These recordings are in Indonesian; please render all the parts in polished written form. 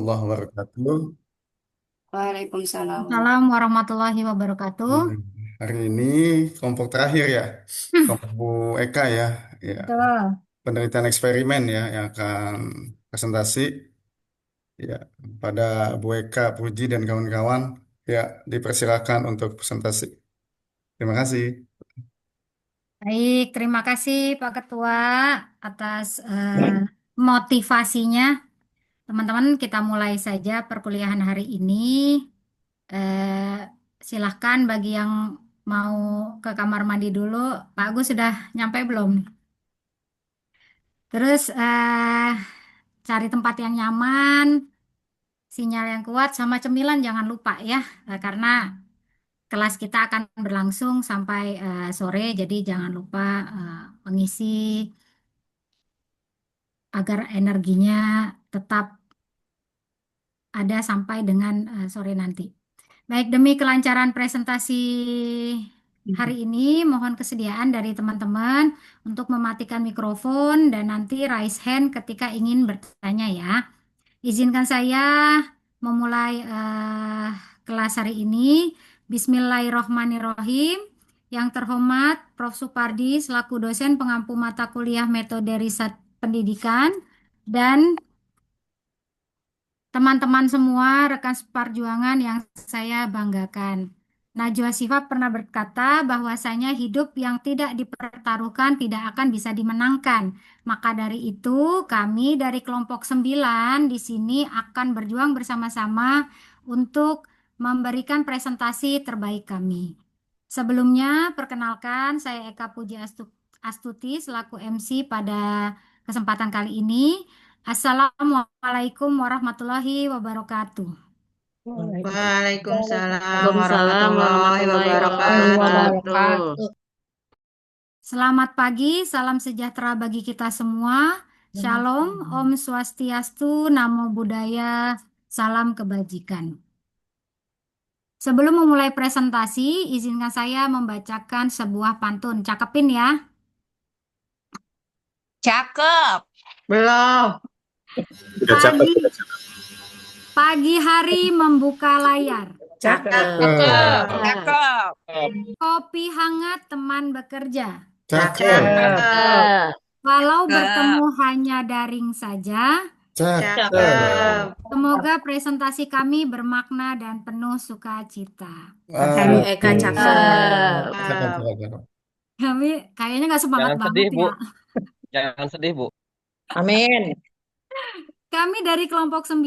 warahmatullahi wabarakatuh. Waalaikumsalam. Assalamualaikum warahmatullahi wabarakatuh. Hmm, Hari ini kelompok terakhir ya, kelompok Bu Eka ya, ya Betul. penelitian eksperimen ya yang akan presentasi ya pada Bu Eka, Puji dan kawan-kawan ya dipersilakan untuk presentasi. Terima kasih. Baik, terima kasih Pak Ketua atas motivasinya. Teman-teman, kita mulai saja perkuliahan hari ini. Eh, Silahkan bagi yang mau ke kamar mandi dulu. Pak Agus sudah nyampe belum? Terus cari tempat yang nyaman, sinyal yang kuat, sama cemilan jangan lupa ya. Karena kelas kita akan berlangsung sampai sore, jadi jangan lupa mengisi agar energinya tetap ada sampai dengan sore nanti. Baik, demi kelancaran presentasi hari ini, mohon kesediaan dari teman-teman untuk mematikan mikrofon dan nanti raise hand ketika ingin bertanya ya. Izinkan saya memulai kelas hari ini. Bismillahirrohmanirrohim. Yang terhormat Prof. Supardi selaku dosen pengampu mata kuliah metode riset pendidikan dan teman-teman semua, rekan seperjuangan yang saya banggakan. Najwa Shihab pernah berkata bahwasanya hidup yang tidak dipertaruhkan tidak akan bisa dimenangkan. Maka dari itu, kami dari kelompok 9 di sini akan berjuang bersama-sama untuk memberikan presentasi terbaik kami. Sebelumnya, perkenalkan saya Eka Puji Astuti selaku MC pada kesempatan kali ini. Assalamualaikum warahmatullahi wabarakatuh. Waalaikumsalam Waalaikumsalam warahmatullahi warahmatullahi wabarakatuh. wabarakatuh. Selamat pagi, salam sejahtera bagi kita semua. Shalom, Om Swastiastu, Namo Buddhaya, salam kebajikan. Sebelum memulai presentasi, izinkan saya membacakan sebuah pantun. Cakepin ya. Cakep. Belum. Sudah catat, Pagi, sudah catat. pagi hari membuka layar. Cakep. Cakep, Cakep. Kopi hangat teman bekerja. cakep, Cakep. Walau Cakep. bertemu hanya daring saja, cakep. Cakep. semoga presentasi kami bermakna dan penuh sukacita. Bu Ah, Eka cakep, cakep. cakep, Cakep. cakep. Kami kayaknya nggak semangat Jangan banget sedih, Bu. ya. Jangan sedih, Bu. Amin. Kami dari kelompok 9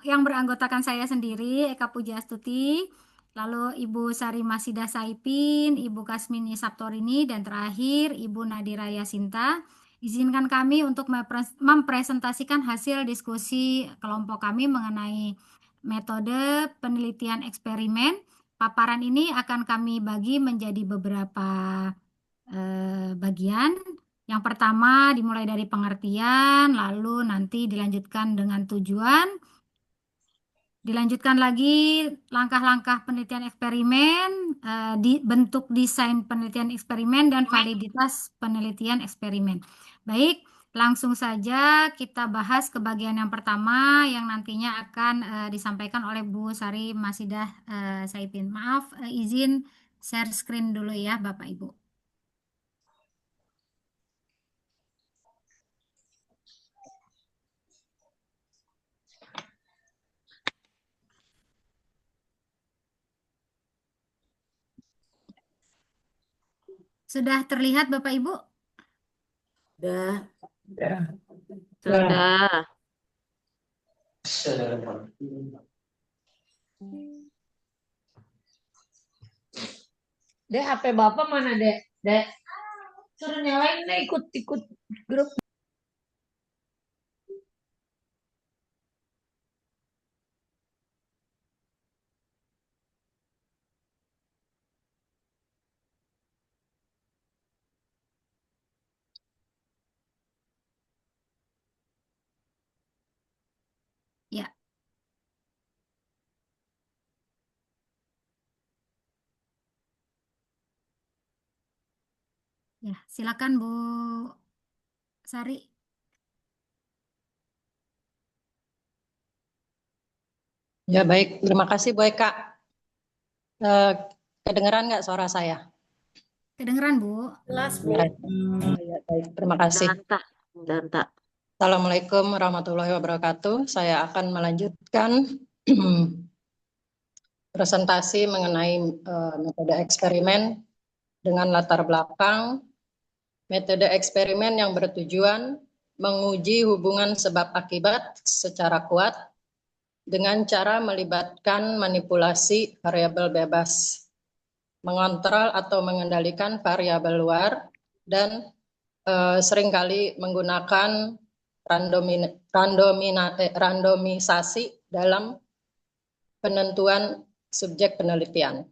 yang beranggotakan saya sendiri, Eka Pujastuti, lalu Ibu Sari Masida Saipin, Ibu Kasmini Saptorini, dan terakhir Ibu Nadira Yasinta. Izinkan kami untuk mempresentasikan hasil diskusi kelompok kami mengenai metode penelitian eksperimen. Paparan ini akan kami bagi menjadi beberapa bagian. Yang pertama dimulai dari pengertian, lalu nanti dilanjutkan dengan tujuan, dilanjutkan lagi langkah-langkah penelitian eksperimen, di bentuk desain penelitian eksperimen dan validitas penelitian eksperimen. Baik, langsung saja kita bahas ke bagian yang pertama yang nantinya akan disampaikan oleh Bu Sari Masidah Saipin. Maaf, izin share screen dulu ya Bapak Ibu. Sudah terlihat Bapak Ibu? Udah. Sudah. Dek, HP Bapak mana, Dek? Dek, suruh nyalain deh ikut-ikut grup. Ya, ya, silakan Bu Sari. Ya baik, terima kasih Bu Eka. Kedengeran nggak suara saya? Kedengeran, Bu? Jelas, Bu. Ya, baik, terima kasih. Danta. Assalamualaikum warahmatullahi wabarakatuh. Saya akan melanjutkan presentasi mengenai metode eksperimen dengan latar belakang metode eksperimen yang bertujuan menguji hubungan sebab akibat secara kuat dengan cara melibatkan manipulasi variabel bebas, mengontrol atau mengendalikan variabel luar, dan seringkali menggunakan randomisasi dalam penentuan subjek penelitian.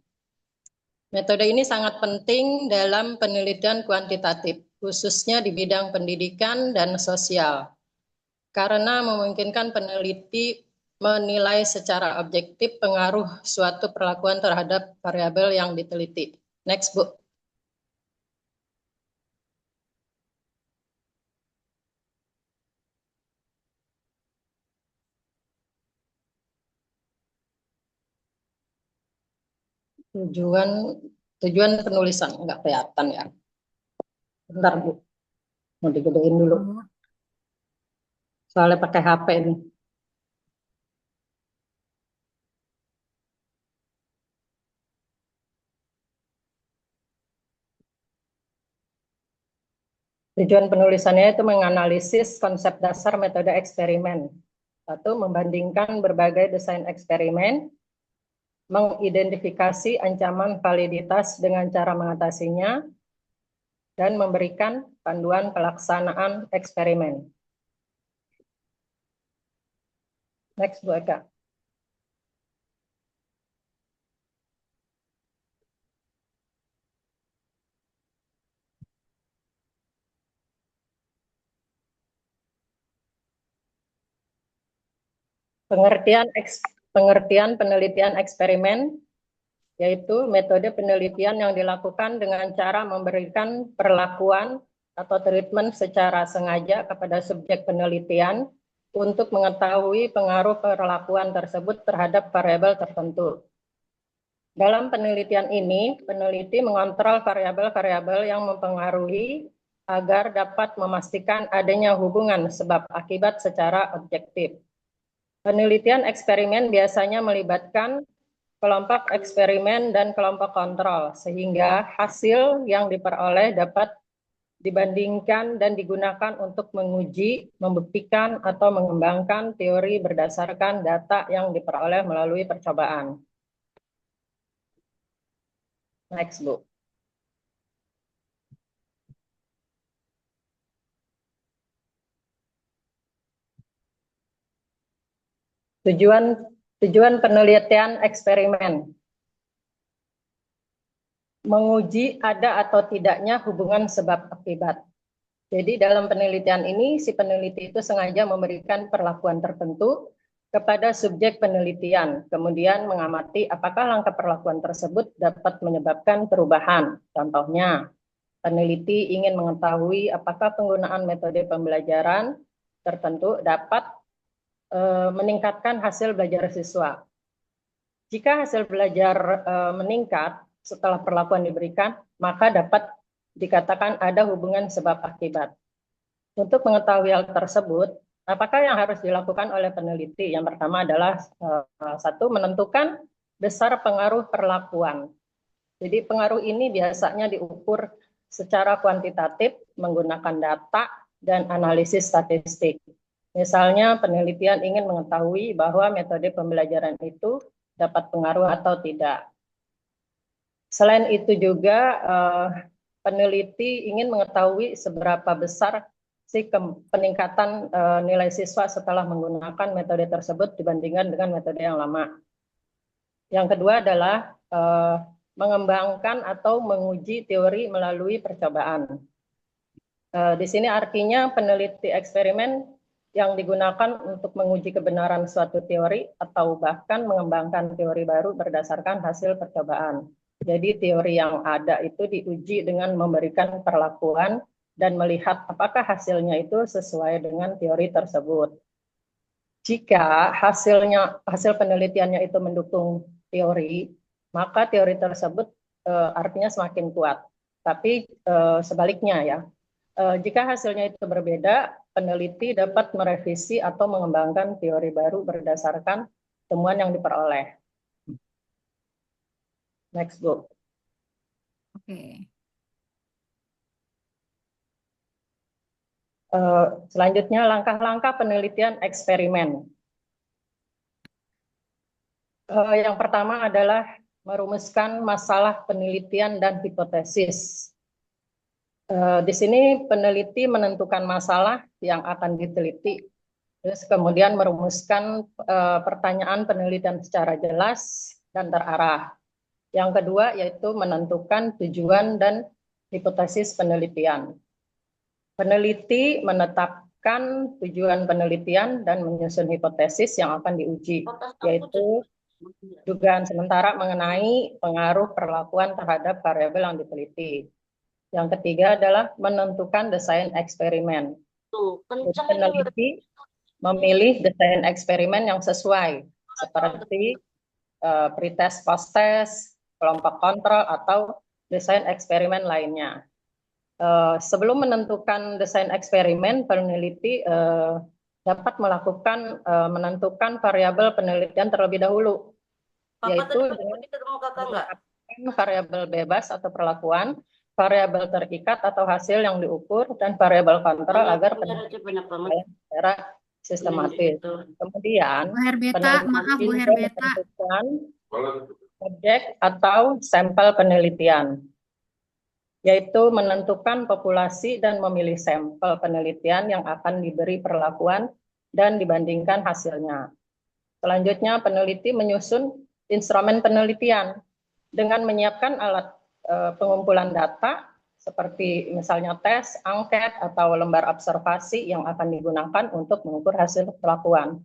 Metode ini sangat penting dalam penelitian kuantitatif, khususnya di bidang pendidikan dan sosial, karena memungkinkan peneliti menilai secara objektif pengaruh suatu perlakuan terhadap variabel yang diteliti. Next, Bu. Tujuan penulisan nggak kelihatan ya. Bentar, Bu. Mau digedein dulu. Soalnya pakai HP ini. Tujuan penulisannya itu menganalisis konsep dasar metode eksperimen. Satu, membandingkan berbagai desain eksperimen, mengidentifikasi ancaman validitas dengan cara mengatasinya, dan memberikan panduan pelaksanaan eksperimen. Next, Bu Eka. Pengertian penelitian eksperimen yaitu metode penelitian yang dilakukan dengan cara memberikan perlakuan atau treatment secara sengaja kepada subjek penelitian untuk mengetahui pengaruh perlakuan tersebut terhadap variabel tertentu. Dalam penelitian ini, peneliti mengontrol variabel-variabel yang mempengaruhi agar dapat memastikan adanya hubungan sebab akibat secara objektif. Penelitian eksperimen biasanya melibatkan kelompok eksperimen dan kelompok kontrol, sehingga hasil yang diperoleh dapat dibandingkan dan digunakan untuk menguji, membuktikan, atau mengembangkan teori berdasarkan data yang diperoleh melalui percobaan. Next, Bu. Tujuan penelitian eksperimen. Menguji ada atau tidaknya hubungan sebab akibat. Jadi dalam penelitian ini, si peneliti itu sengaja memberikan perlakuan tertentu kepada subjek penelitian, kemudian mengamati apakah langkah perlakuan tersebut dapat menyebabkan perubahan. Contohnya, peneliti ingin mengetahui apakah penggunaan metode pembelajaran tertentu dapat meningkatkan hasil belajar siswa. Jika hasil belajar meningkat setelah perlakuan diberikan, maka dapat dikatakan ada hubungan sebab akibat. Untuk mengetahui hal tersebut, apakah yang harus dilakukan oleh peneliti? Yang pertama adalah satu, menentukan besar pengaruh perlakuan. Jadi pengaruh ini biasanya diukur secara kuantitatif menggunakan data dan analisis statistik. Misalnya penelitian ingin mengetahui bahwa metode pembelajaran itu dapat pengaruh atau tidak. Selain itu juga peneliti ingin mengetahui seberapa besar peningkatan nilai siswa setelah menggunakan metode tersebut dibandingkan dengan metode yang lama. Yang kedua adalah mengembangkan atau menguji teori melalui percobaan. Di sini artinya peneliti eksperimen yang digugakan untuk menguji kebenaran suatu teori atau bahkan mengembangkan teori baru berdasarkan hasil percobaan. Jadi teori yang ada itu diuji dengan memberikan perlakuan dan melihat apakah hasilnya itu sesuai dengan teori tersebut. jika hasil penelitiannya itu mendukung teori, maka teori tersebut artinya semakin kuat. Tapi sebaliknya ya, jika hasilnya itu berbeda, peneliti dapat merevisi atau mengembangkan teori baru berdasarkan temuan yang diperoleh. Next, Bu. Oke. Selanjutnya, langkah-langkah penelitian eksperimen. Yang pertama adalah merumuskan masalah penelitian dan hipotesis. Di sini peneliti menentukan masalah yang akan diteliti, terus kemudian merumuskan pertanyaan penelitian secara jelas dan terarah. Yang kedua yaitu menentukan tujuan dan hipotesis penelitian. Peneliti menetapkan tujuan penelitian dan menyusun hipotesis yang akan diuji, yaitu dugaan sementara mengenai pengaruh perlakuan terhadap variabel yang diteliti. Yang ketiga adalah menentukan desain eksperimen. Peneliti memilih desain eksperimen yang sesuai, seperti pretest, post-test, kelompok kontrol, atau desain eksperimen lainnya. Sebelum menentukan desain eksperimen, peneliti dapat menentukan variabel penelitian terlebih dahulu, yaitu dengan menetapkan variabel bebas atau perlakuan, variabel terikat atau hasil yang diukur, dan variabel kontrol agar penelitian secara sistematis. Kemudian, Bu Herbeta, peneliti maaf Bu juga Herbeta. menentukan objek atau sampel penelitian, yaitu menentukan populasi dan memilih sampel penelitian yang akan diberi perlakuan dan dibandingkan hasilnya. Selanjutnya, peneliti menyusun instrumen penelitian dengan menyiapkan alat pengumpulan data seperti misalnya tes, angket, atau lembar observasi yang akan digunakan untuk mengukur hasil perlakuan.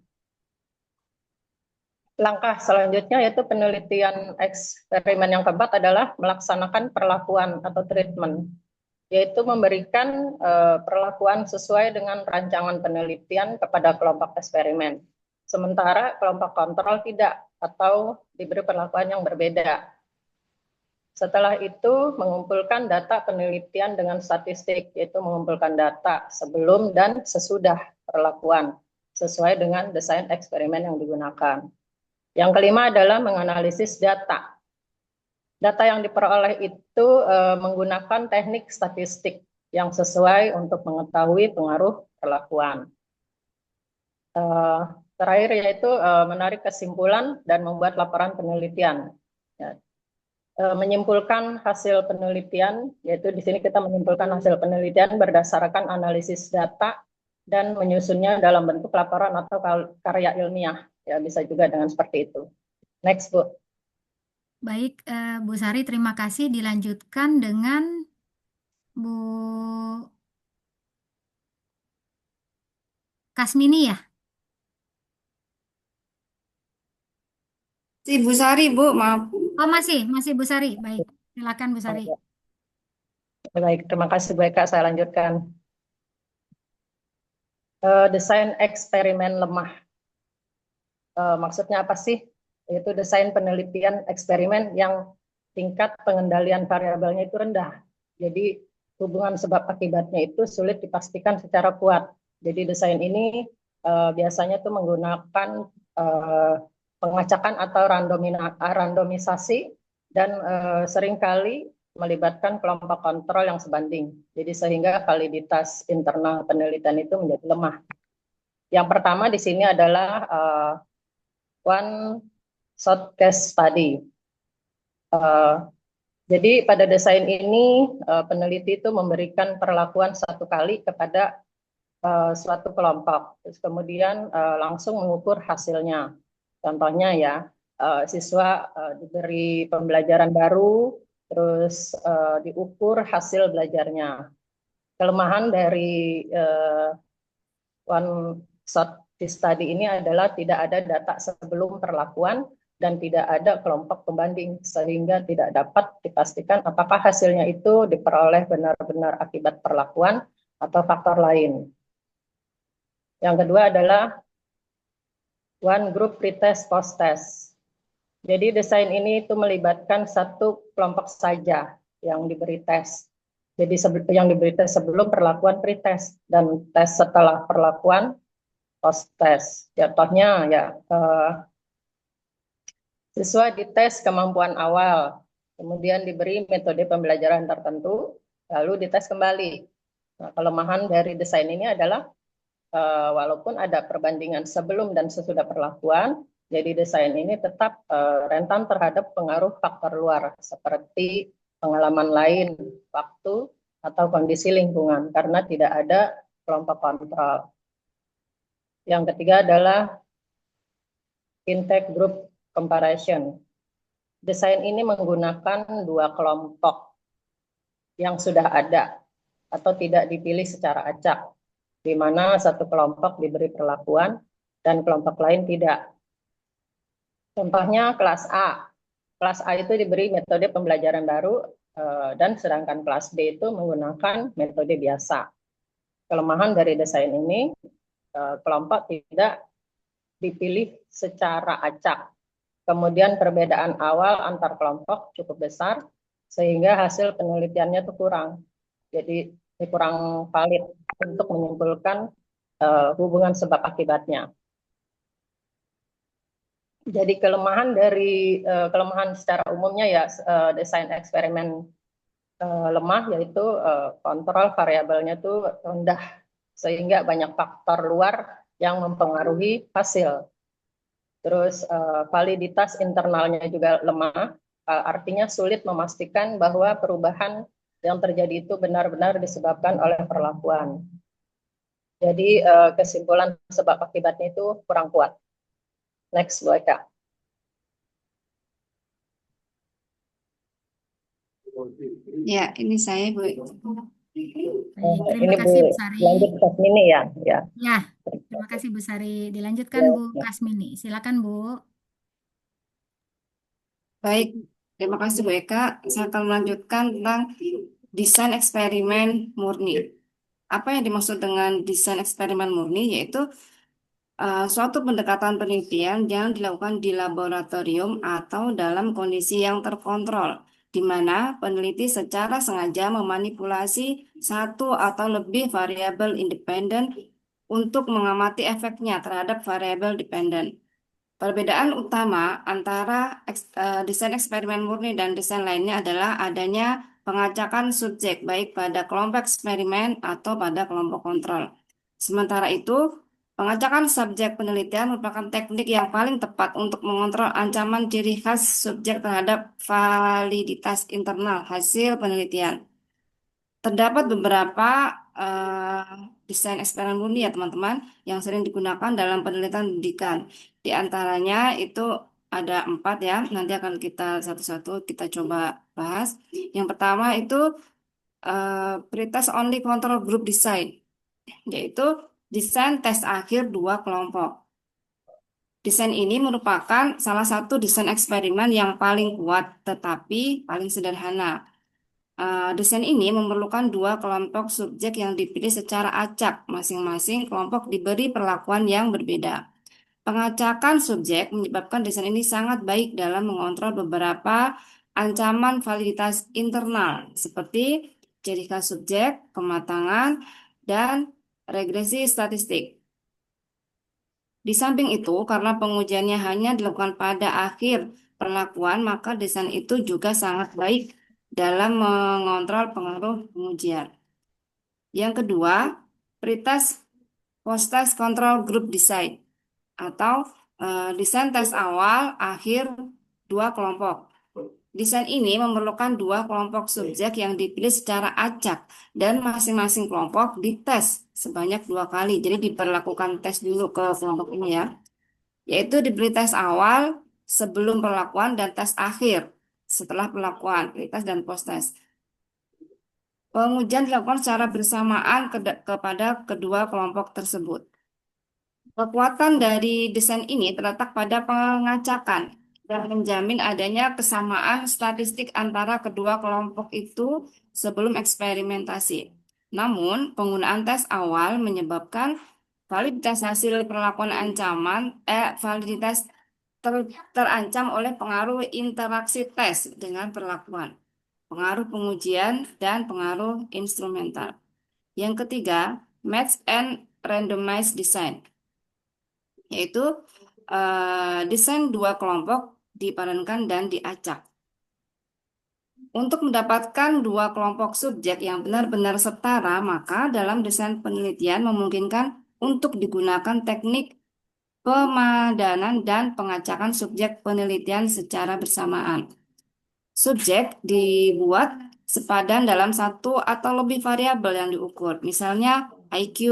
Langkah selanjutnya yaitu penelitian eksperimen yang keempat adalah melaksanakan perlakuan atau treatment, yaitu memberikan perlakuan sesuai dengan rancangan penelitian kepada kelompok eksperimen. Sementara kelompok kontrol tidak atau diberi perlakuan yang berbeda. Setelah itu mengumpulkan data penelitian dengan statistik, yaitu mengumpulkan data sebelum dan sesudah perlakuan sesuai dengan desain eksperimen yang digunakan. Yang kelima adalah menganalisis data. Data yang diperoleh itu menggunakan teknik statistik yang sesuai untuk mengetahui pengaruh perlakuan. Terakhir yaitu menarik kesimpulan dan membuat laporan penelitian. Menyimpulkan hasil penelitian, yaitu di sini kita menyimpulkan hasil penelitian berdasarkan analisis data dan menyusunnya dalam bentuk laporan atau karya ilmiah. Ya, bisa juga dengan seperti itu. Next, Bu. Baik, Bu Sari, terima kasih. Dilanjutkan dengan Bu Kasmini ya? Si Bu Sari, Bu, maaf. Oh, masih Bu Sari. Baik, silakan Bu Sari. Baik, terima kasih Bu Eka. Saya lanjutkan. Desain eksperimen lemah. Maksudnya apa sih? Yaitu desain penelitian eksperimen yang tingkat pengendalian variabelnya itu rendah. Jadi hubungan sebab akibatnya itu sulit dipastikan secara kuat. Jadi desain ini biasanya itu menggunakan pengacakan atau randomisasi dan seringkali melibatkan kelompok kontrol yang sebanding. Jadi sehingga validitas internal penelitian itu menjadi lemah. Yang pertama di sini adalah one shot case study. Jadi pada desain ini peneliti itu memberikan perlakuan satu kali kepada suatu kelompok, terus kemudian langsung mengukur hasilnya. Contohnya ya, siswa diberi pembelajaran baru, terus diukur hasil belajarnya. Kelemahan dari one shot case study ini adalah tidak ada data sebelum perlakuan dan tidak ada kelompok pembanding, sehingga tidak dapat dipastikan apakah hasilnya itu diperoleh benar-benar akibat perlakuan atau faktor lain. Yang kedua adalah one group pretest post-test. Jadi desain ini itu melibatkan satu kelompok saja yang diberi tes. Jadi yang diberi tes sebelum perlakuan pretest dan tes setelah perlakuan post-test. Contohnya ya siswa dites kemampuan awal, kemudian diberi metode pembelajaran tertentu, lalu dites kembali. Nah, kelemahan dari desain ini adalah walaupun ada perbandingan sebelum dan sesudah perlakuan, jadi desain ini tetap rentan terhadap pengaruh faktor luar seperti pengalaman lain, waktu, atau kondisi lingkungan karena tidak ada kelompok kontrol. Yang ketiga adalah intake group comparison. Desain ini menggunakan dua kelompok yang sudah ada atau tidak dipilih secara acak, di mana satu kelompok diberi perlakuan dan kelompok lain tidak. Contohnya kelas A. Kelas A itu diberi metode pembelajaran baru dan sedangkan kelas B itu menggunakan metode biasa. Kelemahan dari desain ini, kelompok tidak dipilih secara acak. Kemudian perbedaan awal antar kelompok cukup besar, sehingga hasil penelitiannya itu kurang. Jadi kurang valid untuk menyimpulkan hubungan sebab akibatnya. Jadi kelemahan secara umumnya ya desain eksperimen lemah yaitu kontrol variabelnya itu rendah sehingga banyak faktor luar yang mempengaruhi hasil. Terus validitas internalnya juga lemah, artinya sulit memastikan bahwa perubahan yang terjadi itu benar-benar disebabkan oleh perlakuan. Jadi kesimpulan sebab akibatnya itu kurang kuat. Next, Bu Eka. Ya, ini saya, Bu. Baik, Ini terima Bu, kasih Bu Sari. lanjut ke ini ya. Ya, terima kasih Bu Sari. Dilanjutkan Bu Kasmini. Silakan Bu. Baik, terima kasih Bu Eka. Saya akan melanjutkan tentang desain eksperimen murni. Apa yang dimaksud dengan desain eksperimen murni? Yaitu suatu pendekatan penelitian yang dilakukan di laboratorium atau dalam kondisi yang terkontrol, di mana peneliti secara sengaja memanipulasi satu atau lebih variabel independen untuk mengamati efeknya terhadap variabel dependen. Perbedaan utama antara desain eksperimen murni dan desain lainnya adalah adanya pengacakan subjek baik pada kelompok eksperimen atau pada kelompok kontrol. Sementara itu, pengacakan subjek penelitian merupakan teknik yang paling tepat untuk mengontrol ancaman ciri khas subjek terhadap validitas internal hasil penelitian. Terdapat beberapa desain eksperimen murni ya teman-teman yang sering digunakan dalam penelitian pendidikan. Di antaranya itu ada 4 ya, nanti akan kita satu-satu kita coba bahas. Yang pertama itu pretest only control group design, yaitu desain tes akhir dua kelompok. Desain ini merupakan salah satu desain eksperimen yang paling kuat tetapi paling sederhana. Desain ini memerlukan dua kelompok subjek yang dipilih secara acak. Masing-masing kelompok diberi perlakuan yang berbeda. Pengacakan subjek menyebabkan desain ini sangat baik dalam mengontrol beberapa ancaman validitas internal seperti ciri khas subjek, kematangan, dan regresi statistik. Di samping itu, karena pengujiannya hanya dilakukan pada akhir perlakuan, maka desain itu juga sangat baik dalam mengontrol pengaruh pengujian. Yang kedua, pretest post-test control group design atau desain tes awal akhir dua kelompok. Desain ini memerlukan dua kelompok subjek yang dipilih secara acak dan masing-masing kelompok dites sebanyak 2 kali. Jadi diperlakukan tes dulu ke kelompok ini ya, yaitu diberi tes awal sebelum perlakuan dan tes akhir setelah perlakuan, tes dan post-tes. Pengujian dilakukan secara bersamaan kepada kedua kelompok tersebut. Kekuatan dari desain ini terletak pada pengacakan dan menjamin adanya kesamaan statistik antara kedua kelompok itu sebelum eksperimentasi. Namun, penggunaan tes awal menyebabkan Validitas hasil perlakuan validitas terancam oleh pengaruh interaksi tes dengan perlakuan, pengaruh pengujian, dan pengaruh instrumental. Yang ketiga, match and randomized design, yaitu desain dua kelompok dipadankan dan diacak. Untuk mendapatkan dua kelompok subjek yang benar-benar setara, maka dalam desain penelitian memungkinkan untuk digunakan teknik pemadanan dan pengacakan subjek penelitian secara bersamaan. Subjek dibuat sepadan dalam satu atau lebih variabel yang diukur, misalnya IQ,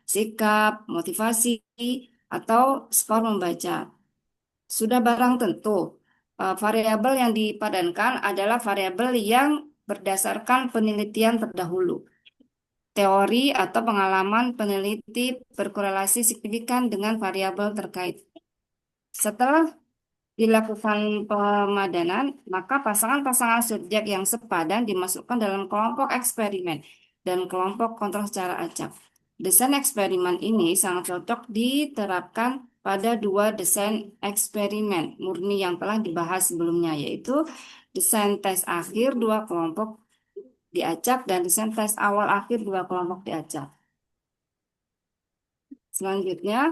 sikap, motivasi, atau skor membaca. Sudah barang tentu, variabel yang dipadankan adalah variabel yang berdasarkan penelitian terdahulu. Teori atau pengalaman peneliti berkorelasi signifikan dengan variabel terkait. Setelah dilakukan pemadanan, maka pasangan-pasangan subjek yang sepadan dimasukkan dalam kelompok eksperimen dan kelompok kontrol secara acak. Desain eksperimen ini sangat cocok diterapkan pada dua desain eksperimen murni yang telah dibahas sebelumnya, yaitu desain tes akhir dua kelompok diacak dan desain tes awal akhir dua kelompok diacak. Selanjutnya,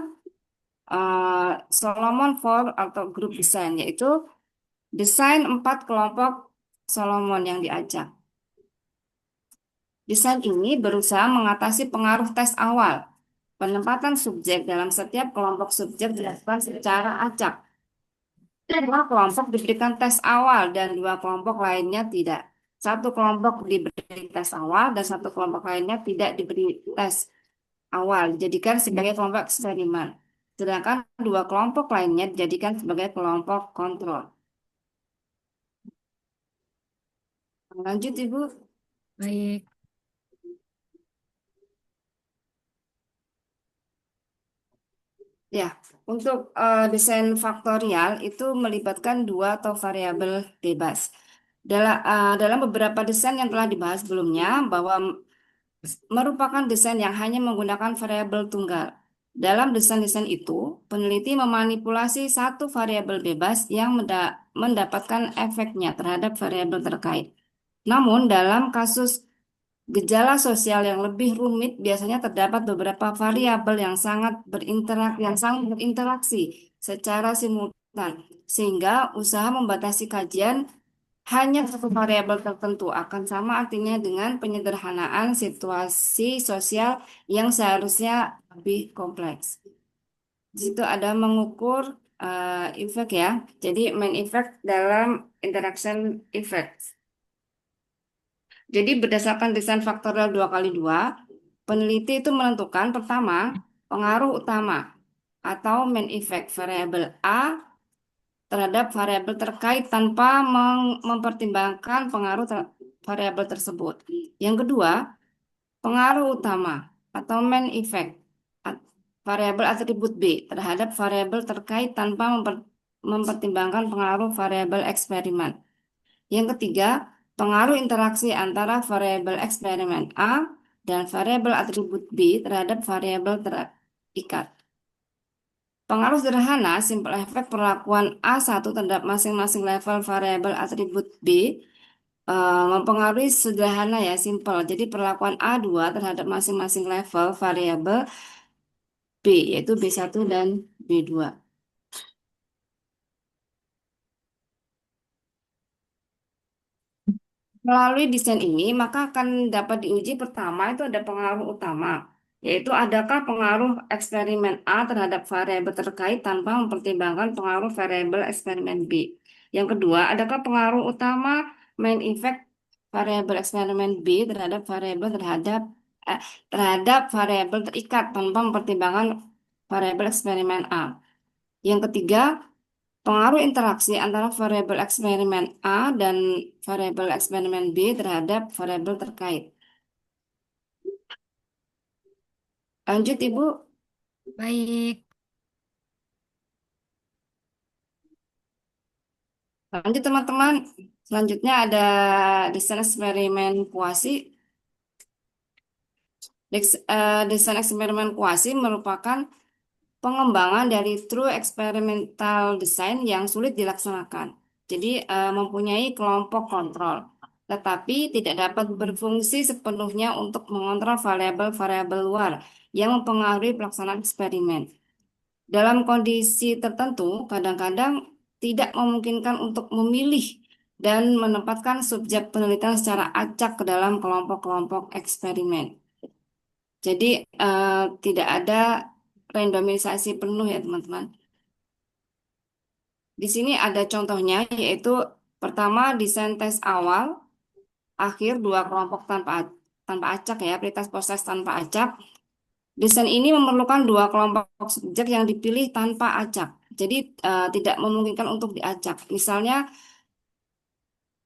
Solomon for atau grup desain, yaitu desain 4 kelompok Solomon yang diacak. Desain ini berusaha mengatasi pengaruh tes awal. Penempatan subjek dalam setiap kelompok subjek dilakukan secara acak. Dua kelompok diberikan tes awal dan dua kelompok lainnya tidak. Satu kelompok diberi tes awal dan satu kelompok lainnya tidak diberi tes awal, dijadikan sebagai kelompok eksperimen. Sedangkan dua kelompok lainnya dijadikan sebagai kelompok kontrol. Lanjut, Ibu. Baik. Ya, untuk desain faktorial itu melibatkan dua atau variabel bebas. Dalam beberapa desain yang telah dibahas sebelumnya, bahwa merupakan desain yang hanya menggunakan variabel tunggal. Dalam desain-desain itu, peneliti memanipulasi satu variabel bebas yang mendapatkan efeknya terhadap variabel terkait. Namun, dalam kasus gejala sosial yang lebih rumit, biasanya terdapat beberapa variabel yang sangat berinteraksi secara simultan, sehingga usaha membatasi kajian hanya satu variabel tertentu akan sama artinya dengan penyederhanaan situasi sosial yang seharusnya lebih kompleks. Di situ ada mengukur efek ya. Jadi main effect dalam interaction effect. Jadi berdasarkan desain faktorial 2x2, peneliti itu menentukan pertama pengaruh utama atau main effect variabel A terhadap variabel terkait tanpa mempertimbangkan pengaruh variabel tersebut. Yang kedua, pengaruh utama atau main effect variabel atribut B terhadap variabel terkait tanpa mempertimbangkan pengaruh variabel eksperimen. Yang ketiga, pengaruh interaksi antara variabel eksperimen A dan variabel atribut B terhadap variabel terikat. Pengaruh sederhana, simple effect perlakuan A1 terhadap masing-masing level variabel atribut B mempengaruhi sederhana ya, simple. Jadi perlakuan A2 terhadap masing-masing level variabel B, yaitu B1 dan B2. Melalui desain ini, maka akan dapat diuji pertama itu ada pengaruh utama, yaitu adakah pengaruh eksperimen A terhadap variabel terkait tanpa mempertimbangkan pengaruh variabel eksperimen B. Yang kedua, adakah pengaruh utama main effect variabel eksperimen B terhadap variabel terikat tanpa mempertimbangkan variabel eksperimen A. Yang ketiga, pengaruh interaksi antara variabel eksperimen A dan variabel eksperimen B terhadap variabel terkait. Lanjut, Ibu. Baik. Lanjut, teman-teman. Selanjutnya ada desain eksperimen kuasi. Desain eksperimen kuasi merupakan pengembangan dari true experimental design yang sulit dilaksanakan. Jadi mempunyai kelompok kontrol, tetapi tidak dapat berfungsi sepenuhnya untuk mengontrol variabel-variabel luar yang mempengaruhi pelaksanaan eksperimen. Dalam kondisi tertentu, kadang-kadang tidak memungkinkan untuk memilih dan menempatkan subjek penelitian secara acak ke dalam kelompok-kelompok eksperimen. Jadi tidak ada randomisasi penuh ya teman-teman. Di sini ada contohnya yaitu pertama desain tes awal, akhir dua kelompok tanpa acak ya, pretest proses tanpa acak. Desain ini memerlukan dua kelompok subjek yang dipilih tanpa acak. Jadi tidak memungkinkan untuk diacak. Misalnya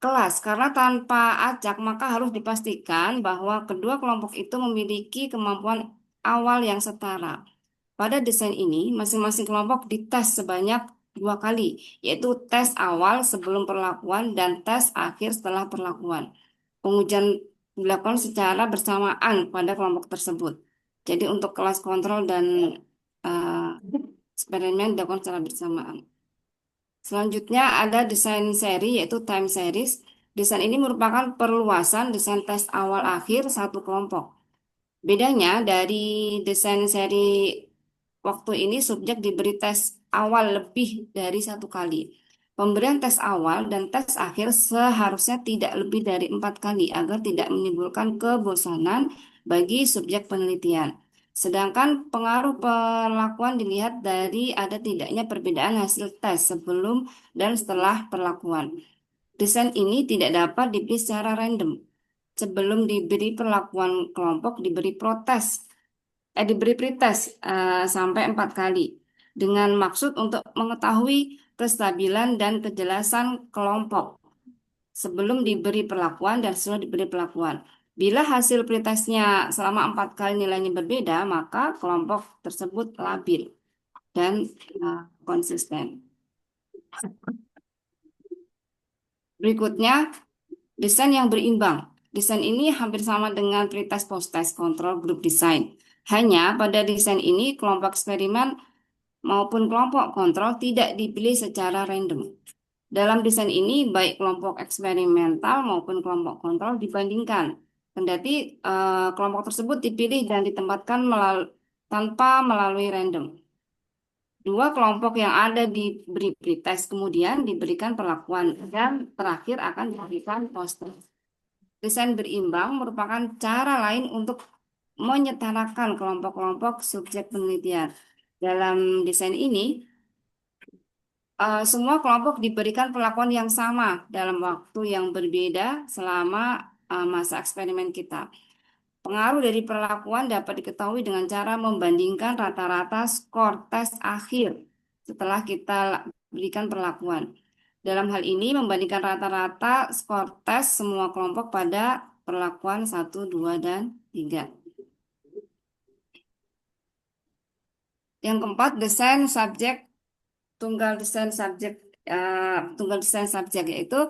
kelas, karena tanpa acak maka harus dipastikan bahwa kedua kelompok itu memiliki kemampuan awal yang setara. Pada desain ini, masing-masing kelompok dites sebanyak dua kali, yaitu tes awal sebelum perlakuan dan tes akhir setelah perlakuan. Pengujian dilakukan secara bersamaan pada kelompok tersebut. Jadi untuk kelas kontrol dan eh, eksperimen dilakukan secara bersamaan. Selanjutnya ada desain seri yaitu time series. Desain ini merupakan perluasan desain tes awal akhir satu kelompok. Bedanya dari desain seri waktu ini subjek diberi tes awal lebih dari satu kali. Pemberian tes awal dan tes akhir seharusnya tidak lebih dari 4 kali agar tidak menimbulkan kebosanan bagi subjek penelitian. Sedangkan pengaruh perlakuan dilihat dari ada tidaknya perbedaan hasil tes sebelum dan setelah perlakuan. Desain ini tidak dapat dipilih secara random. Sebelum diberi perlakuan kelompok diberi pretest sampai 4 kali dengan maksud untuk mengetahui kestabilan dan kejelasan kelompok sebelum diberi perlakuan dan setelah diberi perlakuan. Bila hasil pretestnya selama 4 kali nilainya berbeda, maka kelompok tersebut labil dan konsisten. Berikutnya, desain yang berimbang. Desain ini hampir sama dengan pretest post-test control group design. Hanya pada desain ini kelompok eksperimen maupun kelompok kontrol tidak dipilih secara random. Dalam desain ini baik kelompok eksperimental maupun kelompok kontrol dibandingkan. Kendati kelompok tersebut dipilih dan ditempatkan tanpa melalui random. Dua kelompok yang ada diberi pretest kemudian diberikan perlakuan dan terakhir akan diberikan post-test. Desain berimbang merupakan cara lain untuk menyetarakan kelompok-kelompok subjek penelitian. Dalam desain ini, semua kelompok diberikan perlakuan yang sama dalam waktu yang berbeda selama masa eksperimen kita. Pengaruh dari perlakuan dapat diketahui dengan cara membandingkan rata-rata skor tes akhir setelah kita berikan perlakuan. Dalam hal ini, membandingkan rata-rata skor tes semua kelompok pada perlakuan 1, 2, dan 3. Yang keempat, desain subjek tunggal desain subjek yaitu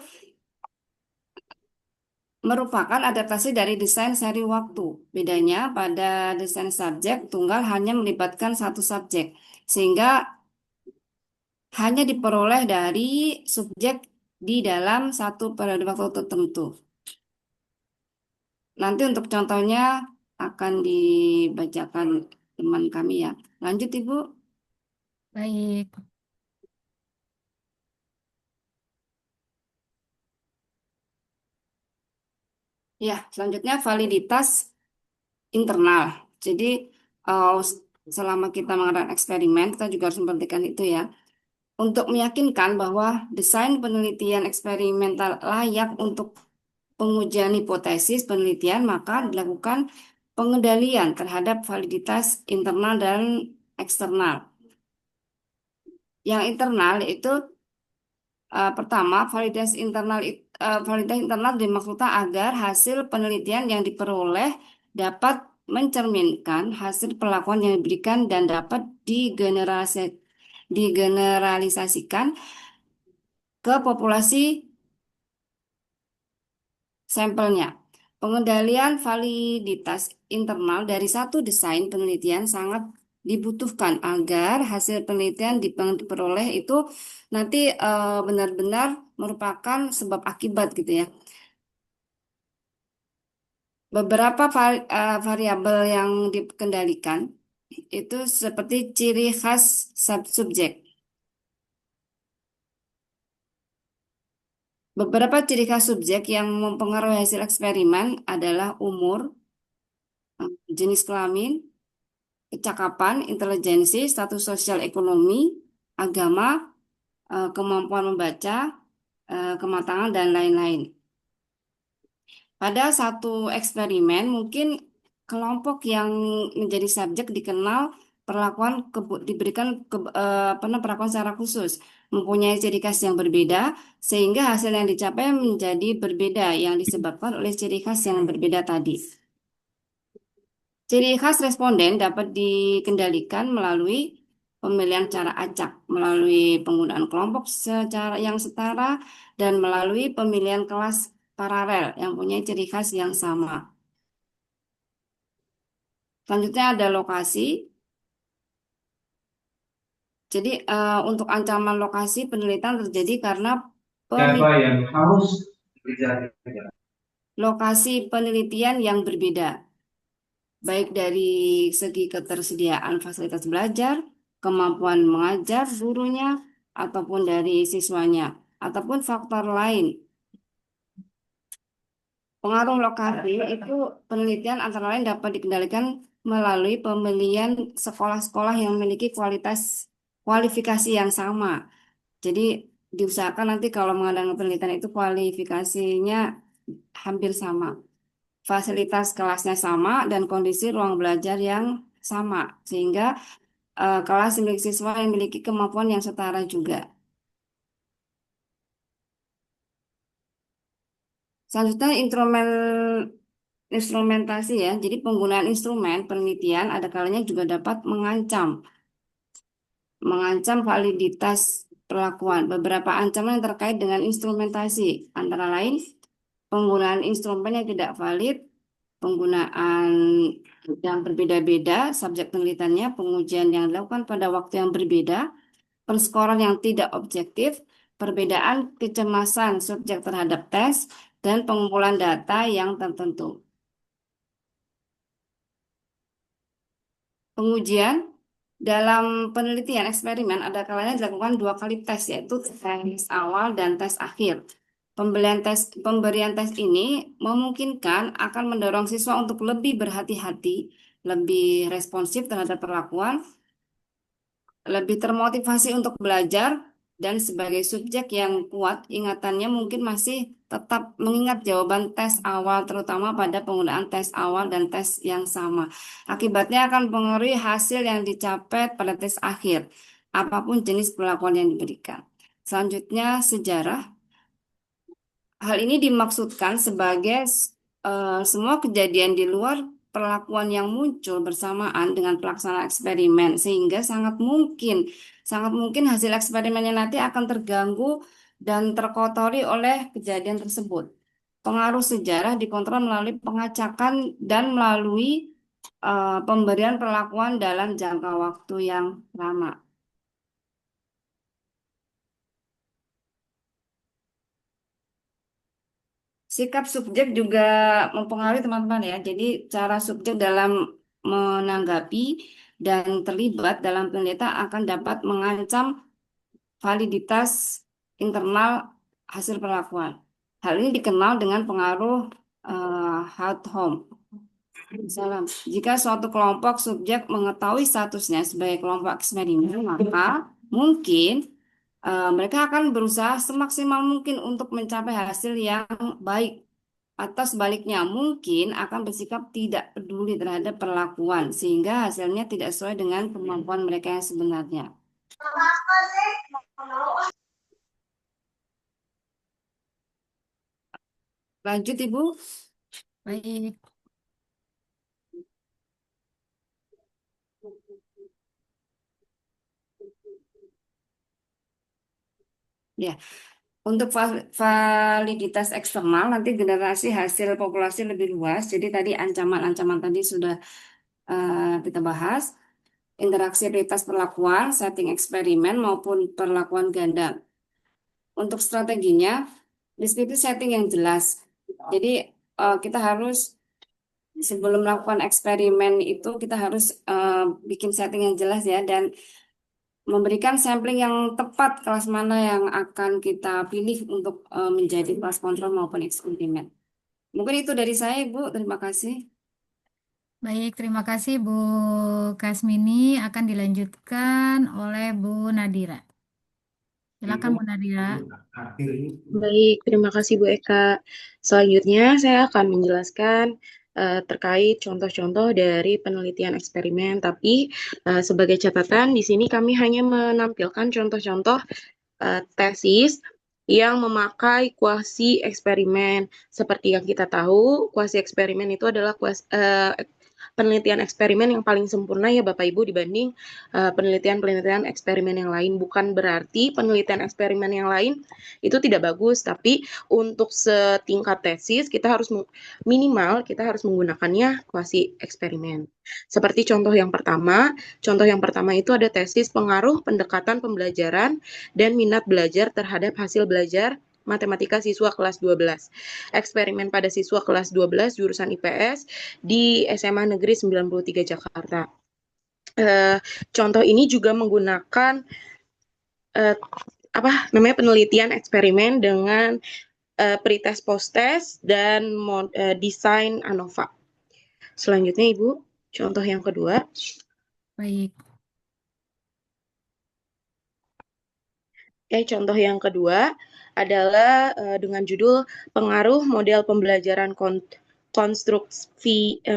merupakan adaptasi dari desain seri waktu. Bedanya pada desain subjek tunggal hanya melibatkan satu subjek, sehingga hanya diperoleh dari subjek di dalam satu periode waktu tertentu. Nanti untuk contohnya akan dibacakan teman kami ya. Lanjut Ibu. Baik. Ya, selanjutnya validitas internal. Jadi selama kita mengadakan eksperimen, kita juga harus memperhatikan itu ya. Untuk meyakinkan bahwa desain penelitian eksperimental layak untuk pengujian hipotesis penelitian, maka dilakukan pengendalian terhadap validitas internal dan eksternal. Yang internal itu pertama, validasi internal dimaksudkan agar hasil penelitian yang diperoleh dapat mencerminkan hasil perlakuan yang diberikan dan dapat digeneralisasikan ke populasi sampelnya. Pengendalian validitas internal dari satu desain penelitian sangat dibutuhkan agar hasil penelitian diperoleh itu nanti benar-benar merupakan sebab akibat gitu ya. Beberapa variabel yang dikendalikan itu seperti ciri khas subjek. Beberapa ciri khas subjek yang mempengaruhi hasil eksperimen adalah umur, jenis kelamin, kecakapan, intelijensi, status sosial ekonomi, agama, kemampuan membaca, kematangan, dan lain-lain. Pada satu eksperimen, mungkin kelompok yang menjadi subjek dikenal diberikan perlakuan secara khusus, mempunyai ciri khas yang berbeda, sehingga hasil yang dicapai menjadi berbeda yang disebabkan oleh ciri khas yang berbeda tadi. Ciri khas responden dapat dikendalikan melalui pemilihan cara acak, melalui penggunaan kelompok secara yang setara, dan melalui pemilihan kelas paralel yang punya ciri khas yang sama. Selanjutnya ada lokasi. Jadi untuk ancaman lokasi penelitian terjadi karena Siapa yang harus berjalan? lokasi penelitian yang berbeda, baik dari segi ketersediaan fasilitas belajar, kemampuan mengajar gurunya, ataupun dari siswanya, ataupun faktor lain. Pengaruh lokasi itu penelitian antara lain dapat dikendalikan melalui pemilihan sekolah-sekolah yang memiliki kualifikasi yang sama. Jadi diusahakan nanti kalau mengadakan penelitian itu kualifikasinya hampir sama. Fasilitas kelasnya sama dan kondisi ruang belajar yang sama. Sehingga kelas milik siswa yang memiliki kemampuan yang setara juga. Selanjutnya instrumentasi ya. Jadi penggunaan instrumen penelitian ada kalanya juga dapat mengancam validitas perlakuan. Beberapa ancaman yang terkait dengan instrumentasi antara lain penggunaan instrumen yang tidak valid, penggunaan yang berbeda-beda, subjek penelitiannya, pengujian yang dilakukan pada waktu yang berbeda, penskoran yang tidak objektif, perbedaan kecemasan subjek terhadap tes, dan pengumpulan data yang tertentu. Pengujian dalam penelitian eksperimen ada kalanya dilakukan 2 kali tes, yaitu tes awal dan tes akhir. Pemberian tes ini memungkinkan akan mendorong siswa untuk lebih berhati-hati, lebih responsif terhadap perlakuan, lebih termotivasi untuk belajar, dan sebagai subjek yang kuat, ingatannya mungkin masih tetap mengingat jawaban tes awal, terutama pada penggunaan tes awal dan tes yang sama. Akibatnya akan mempengaruhi hasil yang dicapai pada tes akhir, apapun jenis perlakuan yang diberikan. Selanjutnya, sejarah. Hal ini dimaksudkan sebagai semua kejadian di luar perlakuan yang muncul bersamaan dengan pelaksanaan eksperimen, sehingga sangat mungkin hasil eksperimennya nanti akan terganggu dan terkotori oleh kejadian tersebut. Pengaruh sejarah dikontrol melalui pengacakan dan melalui pemberian perlakuan dalam jangka waktu yang lama. Sikap subjek juga mempengaruhi teman-teman ya. Jadi cara subjek dalam menanggapi dan terlibat dalam penelitian akan dapat mengancam validitas internal hasil perlakuan. Hal ini dikenal dengan pengaruh Hawthorne. Salam. Jika suatu kelompok subjek mengetahui statusnya sebagai kelompok eksperimen, maka mungkin mereka akan berusaha semaksimal mungkin untuk mencapai hasil yang baik. Atau sebaliknya, mungkin akan bersikap tidak peduli terhadap perlakuan, sehingga hasilnya tidak sesuai dengan kemampuan mereka yang sebenarnya. Lanjut, Ibu. Baik. Ya, Untuk validitas eksternal nanti generasi hasil populasi lebih luas. Jadi tadi ancaman-ancaman tadi sudah kita bahas. Interaksi prioritas perlakuan, setting eksperimen maupun perlakuan ganda. Untuk strateginya, deskripsi setting yang jelas. Jadi kita harus sebelum melakukan eksperimen itu kita harus bikin setting yang jelas ya dan memberikan sampling yang tepat kelas mana yang akan kita pilih untuk menjadi kelas kontrol maupun eksperimen. Mungkin itu dari saya, Ibu. Terima kasih. Baik, terima kasih Bu Kasmini. Akan dilanjutkan oleh Bu Nadira. Silakan Bu Nadira. Baik, terima kasih Bu Eka. Selanjutnya saya akan menjelaskan terkait contoh-contoh dari penelitian eksperimen, tapi sebagai catatan di sini kami hanya menampilkan contoh-contoh tesis yang memakai kuasi eksperimen. Seperti yang kita tahu, kuasi eksperimen itu adalah penelitian eksperimen yang paling sempurna ya Bapak Ibu dibanding penelitian-penelitian eksperimen yang lain. Bukan berarti penelitian eksperimen yang lain itu tidak bagus, tapi untuk setingkat tesis kita harus minimal kita harus menggunakannya kuasi eksperimen. Seperti contoh yang pertama itu ada tesis pengaruh pendekatan pembelajaran dan minat belajar terhadap hasil belajar matematika siswa kelas 12. Eksperimen pada siswa kelas 12 jurusan IPS di SMA Negeri 93 Jakarta. Contoh ini juga menggunakan penelitian eksperimen dengan pretest post-test dan desain ANOVA. Selanjutnya Ibu, contoh yang kedua. Baik. Contoh yang kedua adalah dengan judul pengaruh model pembelajaran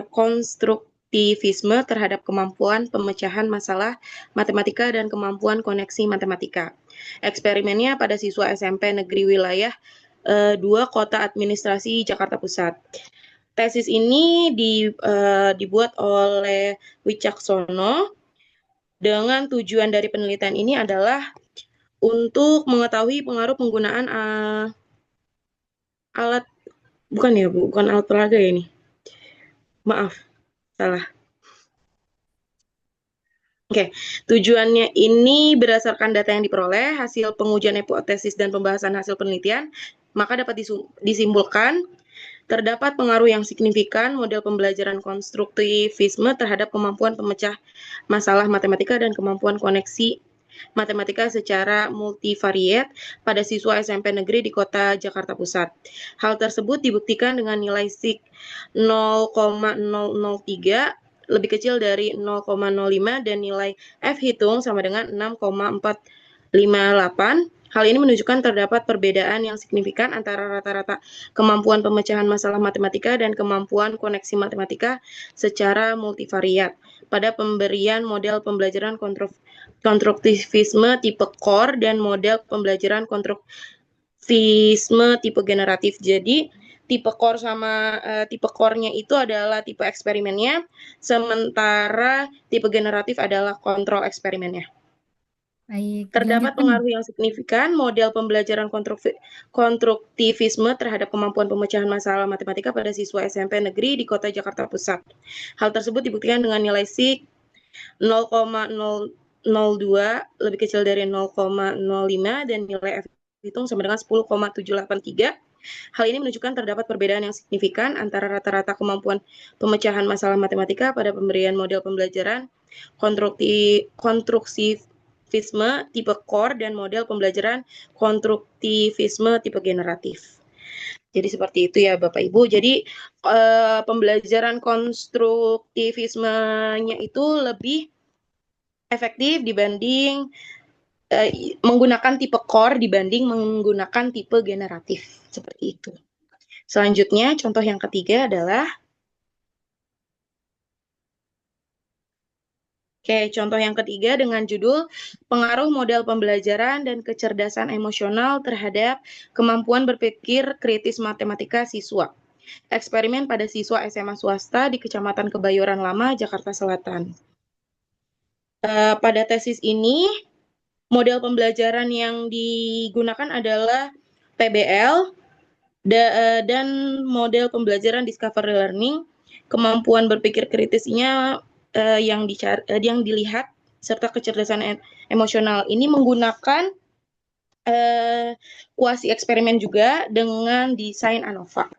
konstruktivisme terhadap kemampuan pemecahan masalah matematika dan kemampuan koneksi matematika. Eksperimennya pada siswa SMP Negeri Wilayah 2 Kota Administrasi Jakarta Pusat. Tesis ini dibuat oleh Wicaksono dengan tujuan dari penelitian ini adalah untuk mengetahui pengaruh penggunaan alat, bukan alat peraga ya ini. Maaf, salah. Tujuannya ini berdasarkan data yang diperoleh, hasil pengujian hipotesis dan pembahasan hasil penelitian, maka dapat disimpulkan terdapat pengaruh yang signifikan model pembelajaran konstruktivisme terhadap kemampuan pemecah masalah matematika dan kemampuan koneksi matematika secara multivariat pada siswa SMP negeri di kota Jakarta Pusat. Hal tersebut dibuktikan dengan nilai SIG 0,003 lebih kecil dari 0,05 dan nilai F hitung sama dengan 6,458. Hal ini menunjukkan terdapat perbedaan yang signifikan antara rata-rata kemampuan pemecahan masalah matematika dan kemampuan koneksi matematika secara multivariat pada pemberian model pembelajaran konstruktivisme tipe core dan model pembelajaran konstruktivisme tipe generatif. Jadi tipe core sama tipe core-nya itu adalah tipe eksperimennya, sementara tipe generatif adalah kontrol eksperimennya. Baik, Terdapat pengaruh yang signifikan model pembelajaran konstruktivisme terhadap kemampuan pemecahan masalah matematika pada siswa SMP negeri di kota Jakarta Pusat. Hal tersebut dibuktikan dengan nilai SIG 0,002 lebih kecil dari 0,05 dan nilai F hitung sama dengan 10,783. Hal ini menunjukkan terdapat perbedaan yang signifikan antara rata-rata kemampuan pemecahan masalah matematika pada pemberian model pembelajaran konstruktivisme tipe core dan model pembelajaran konstruktivisme tipe generatif. Jadi seperti itu ya Bapak Ibu. Jadi pembelajaran konstruktivismenya itu lebih efektif dibanding menggunakan tipe core dibanding menggunakan tipe generatif. Seperti itu. Selanjutnya, contoh yang ketiga adalah contoh yang ketiga dengan judul pengaruh model pembelajaran dan kecerdasan emosional terhadap kemampuan berpikir kritis matematika siswa. Eksperimen pada siswa SMA swasta di Kecamatan Kebayoran Lama, Jakarta Selatan. Pada tesis ini, model pembelajaran yang digunakan adalah PBL, dan model pembelajaran discovery learning, kemampuan berpikir kritisnya yang dilihat, serta kecerdasan emosional ini menggunakan kuasi eksperimen juga dengan desain ANOVA.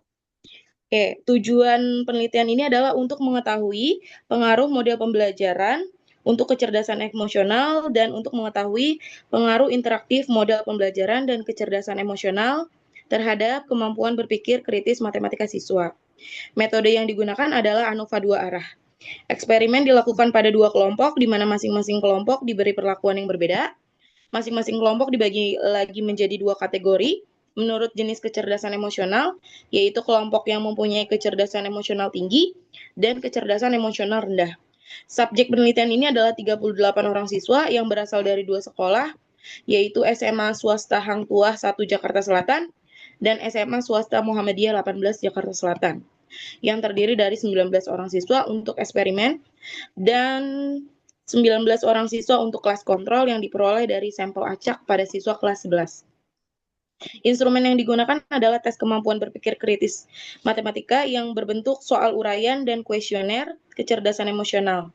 Oke, tujuan penelitian ini adalah untuk mengetahui pengaruh model pembelajaran untuk kecerdasan emosional dan untuk mengetahui pengaruh interaktif model pembelajaran dan kecerdasan emosional terhadap kemampuan berpikir kritis matematika siswa. Metode yang digunakan adalah ANOVA 2 arah. Eksperimen dilakukan pada 2 kelompok, di mana masing-masing kelompok diberi perlakuan yang berbeda. Masing-masing kelompok dibagi lagi menjadi 2 kategori menurut jenis kecerdasan emosional, yaitu kelompok yang mempunyai kecerdasan emosional tinggi dan kecerdasan emosional rendah. Subjek penelitian ini adalah 38 orang siswa yang berasal dari 2 sekolah, yaitu SMA Swasta Hang Tuah 1 Jakarta Selatan dan SMA Swasta Muhammadiyah 18 Jakarta Selatan, yang terdiri dari 19 orang siswa untuk eksperimen dan 19 orang siswa untuk kelas kontrol yang diperoleh dari sampel acak pada siswa kelas 11. Instrumen yang digunakan adalah tes kemampuan berpikir kritis matematika yang berbentuk soal uraian dan kuesioner kecerdasan emosional.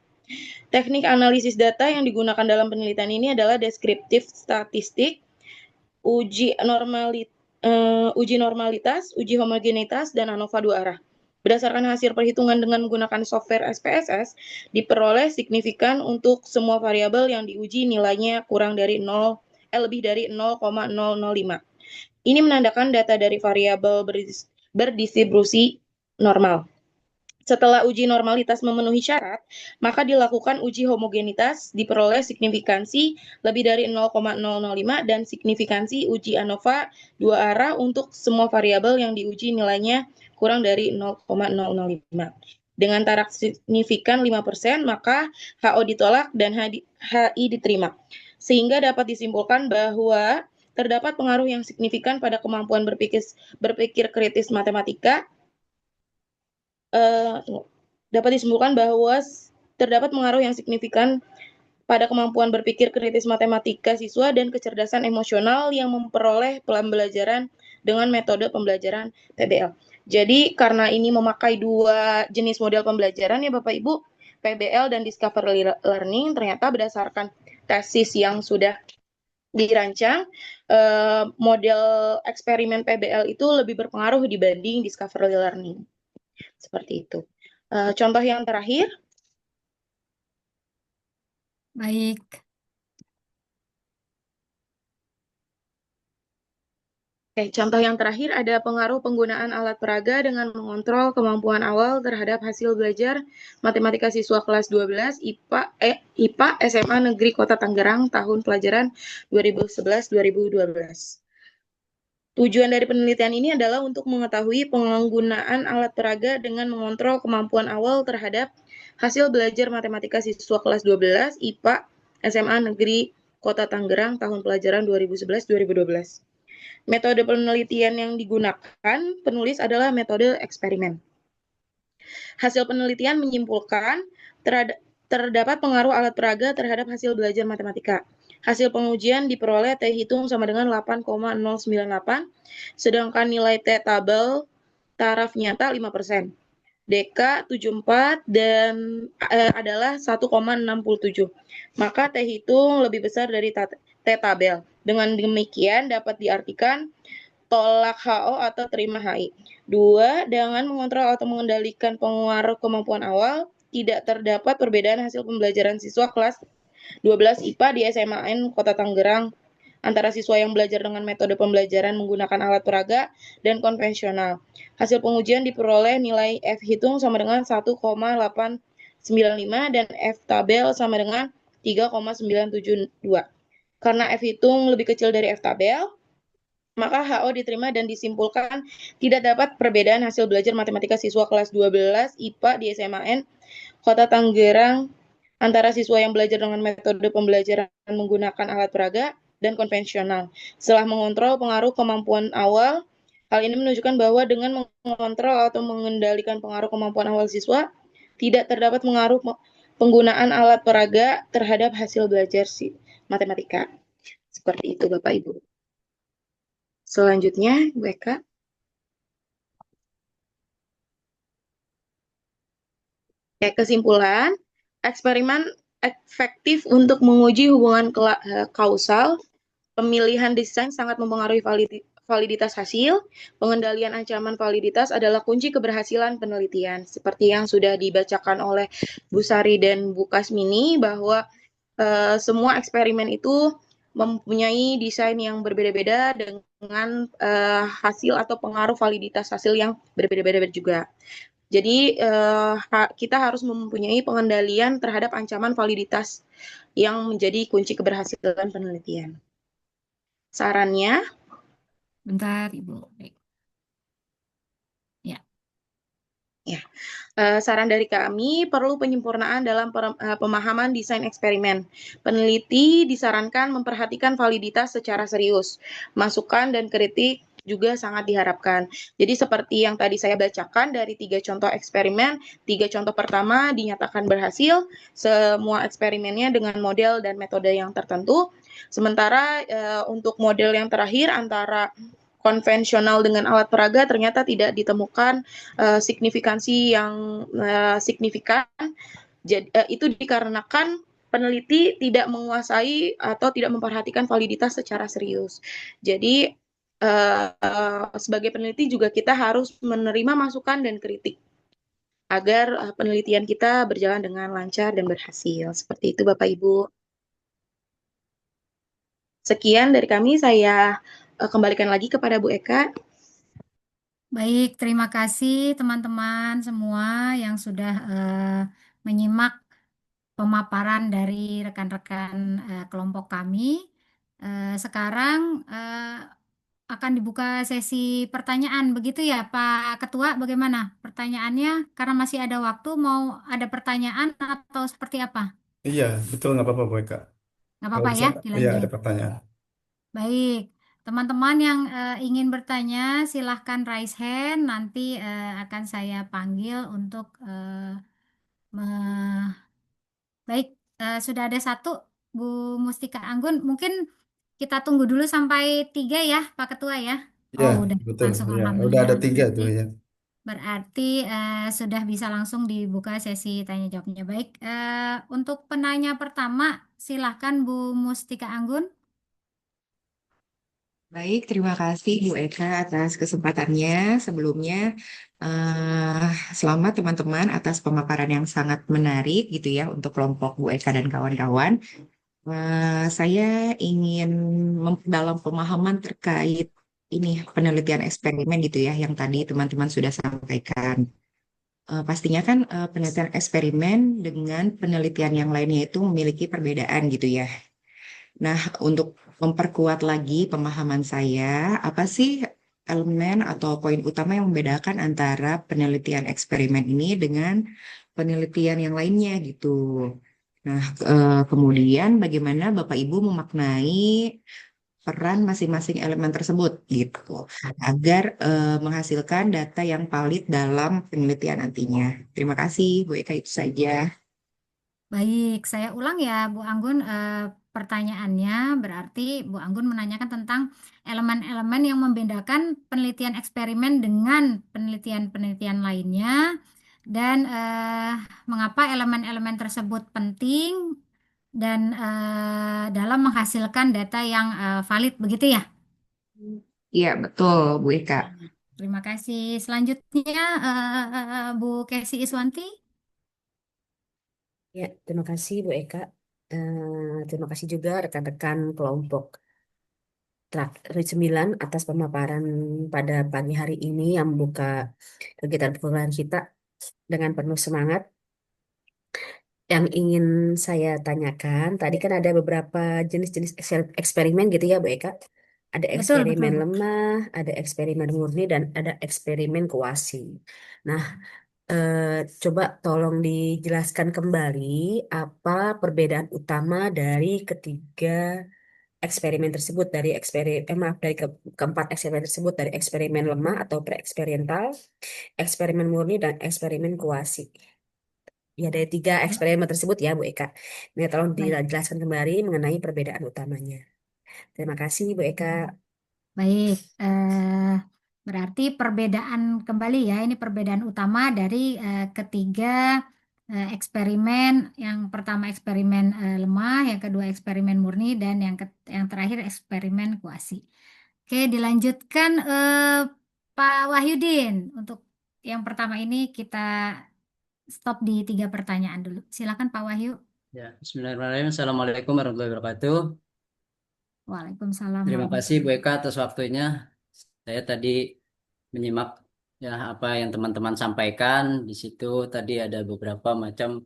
Teknik analisis data yang digunakan dalam penelitian ini adalah deskriptif statistik, uji normalitas, uji homogenitas, dan ANOVA 2 arah. Berdasarkan hasil perhitungan dengan menggunakan software SPSS, diperoleh signifikan untuk semua variabel yang diuji nilainya kurang dari lebih dari 0,005. Ini menandakan data dari variabel berdistribusi normal. Setelah uji normalitas memenuhi syarat, maka dilakukan uji homogenitas, diperoleh signifikansi lebih dari 0,005 dan signifikansi uji ANOVA 2 arah untuk semua variabel yang diuji nilainya kurang dari 0,005. Dengan taraf signifikan 5%, maka HO ditolak dan HI diterima. Sehingga dapat disimpulkan bahwa terdapat pengaruh yang signifikan pada kemampuan berpikir kritis matematika. Dapat disimpulkan bahwa terdapat pengaruh yang signifikan pada kemampuan berpikir kritis matematika siswa dan kecerdasan emosional yang memperoleh pembelajaran dengan metode pembelajaran PBL. Jadi karena ini memakai 2 jenis model pembelajaran ya Bapak Ibu, PBL dan discovery learning, ternyata berdasarkan tesis yang sudah dirancang, model eksperimen PBL itu lebih berpengaruh dibanding discovery learning. Seperti itu. Contoh yang terakhir. Baik. Contoh yang terakhir ada pengaruh penggunaan alat peraga dengan mengontrol kemampuan awal terhadap hasil belajar matematika siswa kelas 12 IPA SMA Negeri Kota Tangerang tahun pelajaran 2011-2012. Tujuan dari penelitian ini adalah untuk mengetahui penggunaan alat peraga dengan mengontrol kemampuan awal terhadap hasil belajar matematika siswa kelas 12 IPA SMA Negeri Kota Tangerang tahun pelajaran 2011-2012. Metode penelitian yang digunakan penulis adalah metode eksperimen. Hasil penelitian menyimpulkan terdapat pengaruh alat peraga terhadap hasil belajar matematika. Hasil pengujian diperoleh T hitung sama dengan 8,098, sedangkan nilai T tabel taraf nyata 5%. DK 74 dan adalah 1,67. Maka T hitung lebih besar dari T tabel. Dengan demikian dapat diartikan tolak HO atau terima HI. 2. Dengan mengontrol atau mengendalikan pengaruh kemampuan awal, tidak terdapat perbedaan hasil pembelajaran siswa kelas 12 IPA di SMAN Kota Tangerang antara siswa yang belajar dengan metode pembelajaran menggunakan alat peraga dan konvensional. Hasil pengujian diperoleh nilai F hitung sama dengan 1,895 dan F tabel sama dengan 3,972. Karena F hitung lebih kecil dari F tabel, maka HO diterima dan disimpulkan tidak dapat perbedaan hasil belajar matematika siswa kelas 12 IPA di SMAN Kota Tangerang antara siswa yang belajar dengan metode pembelajaran menggunakan alat peraga dan konvensional. Setelah mengontrol pengaruh kemampuan awal, hal ini menunjukkan bahwa dengan mengontrol atau mengendalikan pengaruh kemampuan awal siswa, tidak terdapat pengaruh penggunaan alat peraga terhadap hasil belajar matematika. Seperti itu Bapak Ibu. Selanjutnya, Bu Eka. Kesimpulan, eksperimen efektif untuk menguji hubungan kausal. Pemilihan desain sangat mempengaruhi validitas hasil. Pengendalian ancaman validitas adalah kunci keberhasilan penelitian. Seperti yang sudah dibacakan oleh Bu Sari dan Bu Kasmini, bahwa semua eksperimen itu mempunyai desain yang berbeda-beda dengan hasil atau pengaruh validitas hasil yang berbeda-beda juga. Jadi kita harus mempunyai pengendalian terhadap ancaman validitas yang menjadi kunci keberhasilan penelitian. Sarannya, Bentar, Ibu. Baik. Ya. ya, saran dari kami perlu penyempurnaan dalam pemahaman desain eksperimen. Peneliti disarankan memperhatikan validitas secara serius. Masukan dan kritik juga sangat diharapkan. Jadi seperti yang tadi saya bacakan dari 3 contoh eksperimen, 3 contoh pertama dinyatakan berhasil, semua eksperimennya dengan model dan metode yang tertentu. Sementara untuk model yang terakhir antara konvensional dengan alat peraga ternyata tidak ditemukan signifikansi yang signifikan. Jadi, itu dikarenakan peneliti tidak menguasai atau tidak memperhatikan validitas secara serius. Jadi sebagai peneliti juga kita harus menerima masukan dan kritik agar penelitian kita berjalan dengan lancar dan berhasil. Seperti itu Bapak Ibu. Sekian dari kami, saya kembalikan lagi kepada Bu Eka. Baik, terima kasih teman-teman semua yang sudah menyimak pemaparan dari rekan-rekan kelompok kami. Sekarang akan dibuka sesi pertanyaan, begitu ya Pak Ketua? Bagaimana pertanyaannya? Karena masih ada waktu, mau ada pertanyaan atau seperti apa? Iya, betul nggak apa-apa Bu Eka. Nggak Kalau apa-apa bisa, ya, iya ada dilanjut. pertanyaan. Baik, teman-teman yang ingin bertanya, silahkan raise hand. Nanti akan saya panggil untuk baik, sudah ada satu, Bu Mustika Anggun. Mungkin kita tunggu dulu sampai 3 ya, Pak Ketua ya. Iya, Oh, udah betul. langsung, Iya, udah Alhamdulillah. ada 3 tuh ya. Berarti sudah bisa langsung dibuka sesi tanya jawabnya. Baik, untuk penanya pertama, silahkan Bu Mustika Anggun. Baik, terima kasih Bu Eka atas kesempatannya. Sebelumnya, eh, selamat teman-teman atas pemaparan yang sangat menarik gitu ya untuk kelompok Bu Eka dan kawan-kawan. Saya ingin dalam pemahaman terkait ini penelitian eksperimen gitu ya yang tadi teman-teman sudah sampaikan. Pastinya kan penelitian eksperimen dengan penelitian yang lainnya itu memiliki perbedaan gitu ya. Nah, untuk memperkuat lagi pemahaman saya, apa sih elemen atau poin utama yang membedakan antara penelitian eksperimen ini dengan penelitian yang lainnya gitu. Nah, kemudian bagaimana Bapak Ibu memaknai peran masing-masing elemen tersebut gitu, agar menghasilkan data yang valid dalam penelitian nantinya. Terima kasih, Bu Eka, itu saja. Baik, saya ulang ya Bu Anggun, pertanyaannya berarti Bu Anggun menanyakan tentang elemen-elemen yang membedakan penelitian eksperimen dengan penelitian-penelitian lainnya dan mengapa elemen-elemen tersebut penting dan dalam menghasilkan data yang valid begitu ya? Iya, betul, Bu Eka. Terima kasih. Selanjutnya Bu Kesi Iswanti. Ya, terima kasih Bu Eka. Terima kasih juga rekan-rekan kelompok terakhir 9 atas pemaparan pada pagi hari ini yang membuka kegiatan perkuliahan kita dengan penuh semangat. Yang ingin saya tanyakan, tadi kan ada beberapa jenis-jenis eksperimen gitu ya Bu Eka. Ada Betul, betul, eksperimen Bu. lemah, ada eksperimen murni, dan ada eksperimen kuasi. Nah, coba tolong dijelaskan kembali apa perbedaan utama dari ketiga eksperimen tersebut, dari maaf, dari keempat eksperimen tersebut, dari eksperimen lemah atau pre-eksperimental, eksperimen murni, dan eksperimen kuasi. Ya, dari 3 eksperimen tersebut ya Bu Eka. Ini tolong Baik. dijelaskan kembali mengenai perbedaan utamanya. Terima kasih Bu Eka. Baik, berarti perbedaan kembali ya, ini perbedaan utama dari ketiga eksperimen. Yang pertama eksperimen lemah, yang kedua eksperimen murni, dan yang terakhir eksperimen kuasi. Oke, dilanjutkan Pak Wahyudin. Untuk yang pertama ini kita stop di 3 pertanyaan dulu. Silakan Pak Wahyu. Ya, Bismillahirrahmanirrahim. Assalamualaikum warahmatullahi wabarakatuh. Waalaikumsalam Terima kasih Bu warahmatullahi Eka atas waktunya. Saya tadi menyimak ya apa yang teman-teman sampaikan. Di situ tadi ada beberapa macam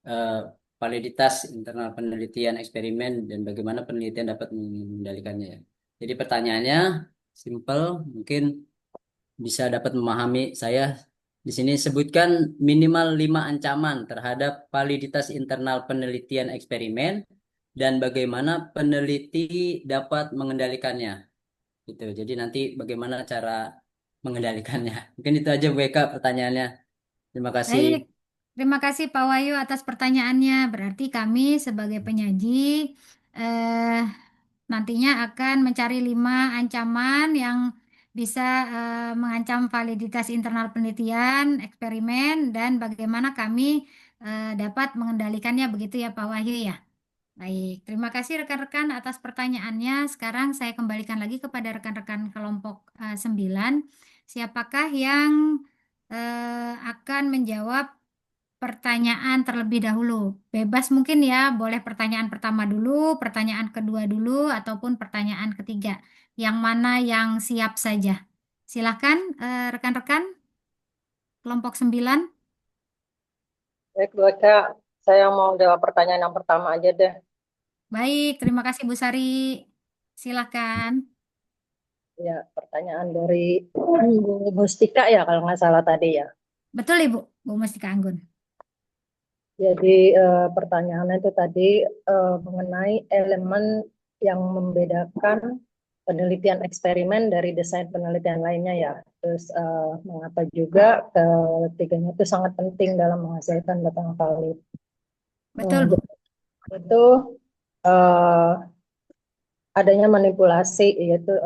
eh, validitas internal penelitian eksperimen dan bagaimana penelitian dapat mengendalikannya. Jadi pertanyaannya simple, mungkin bisa dapat memahami saya. Di sini sebutkan minimal 5 ancaman terhadap validitas internal penelitian eksperimen dan bagaimana peneliti dapat mengendalikannya. Gitu. Jadi nanti bagaimana cara mengendalikannya. Mungkin itu aja Bu Eka pertanyaannya. Terima kasih. Baik, terima kasih Pak Wahyu atas pertanyaannya. Berarti kami sebagai penyaji eh, nantinya akan mencari 5 ancaman yang bisa mengancam validitas internal penelitian, eksperimen, dan bagaimana kami dapat mengendalikannya begitu ya Pak Wahyu ya. Baik, terima kasih rekan-rekan atas pertanyaannya. Sekarang saya kembalikan lagi kepada rekan-rekan kelompok 9. Siapakah yang akan menjawab pertanyaan terlebih dahulu? Bebas mungkin ya, boleh pertanyaan pertama dulu, pertanyaan kedua dulu, ataupun pertanyaan ketiga. Yang mana yang siap saja. Silakan rekan-rekan kelompok 9. Baik, Bu Eka, saya mau jawab pertanyaan yang pertama aja deh. Baik, terima kasih Bu Sari. Silakan. Ya, pertanyaan dari Bu Mustika ya, kalau nggak salah tadi ya. Betul Ibu, Bu Mustika Anggun. Jadi pertanyaannya itu tadi mengenai elemen yang membedakan penelitian eksperimen dari desain penelitian lainnya ya. Terus mengapa juga ketiganya itu sangat penting dalam menghasilkan data yang valid. Betul Bu. Itu eh, adanya manipulasi, yaitu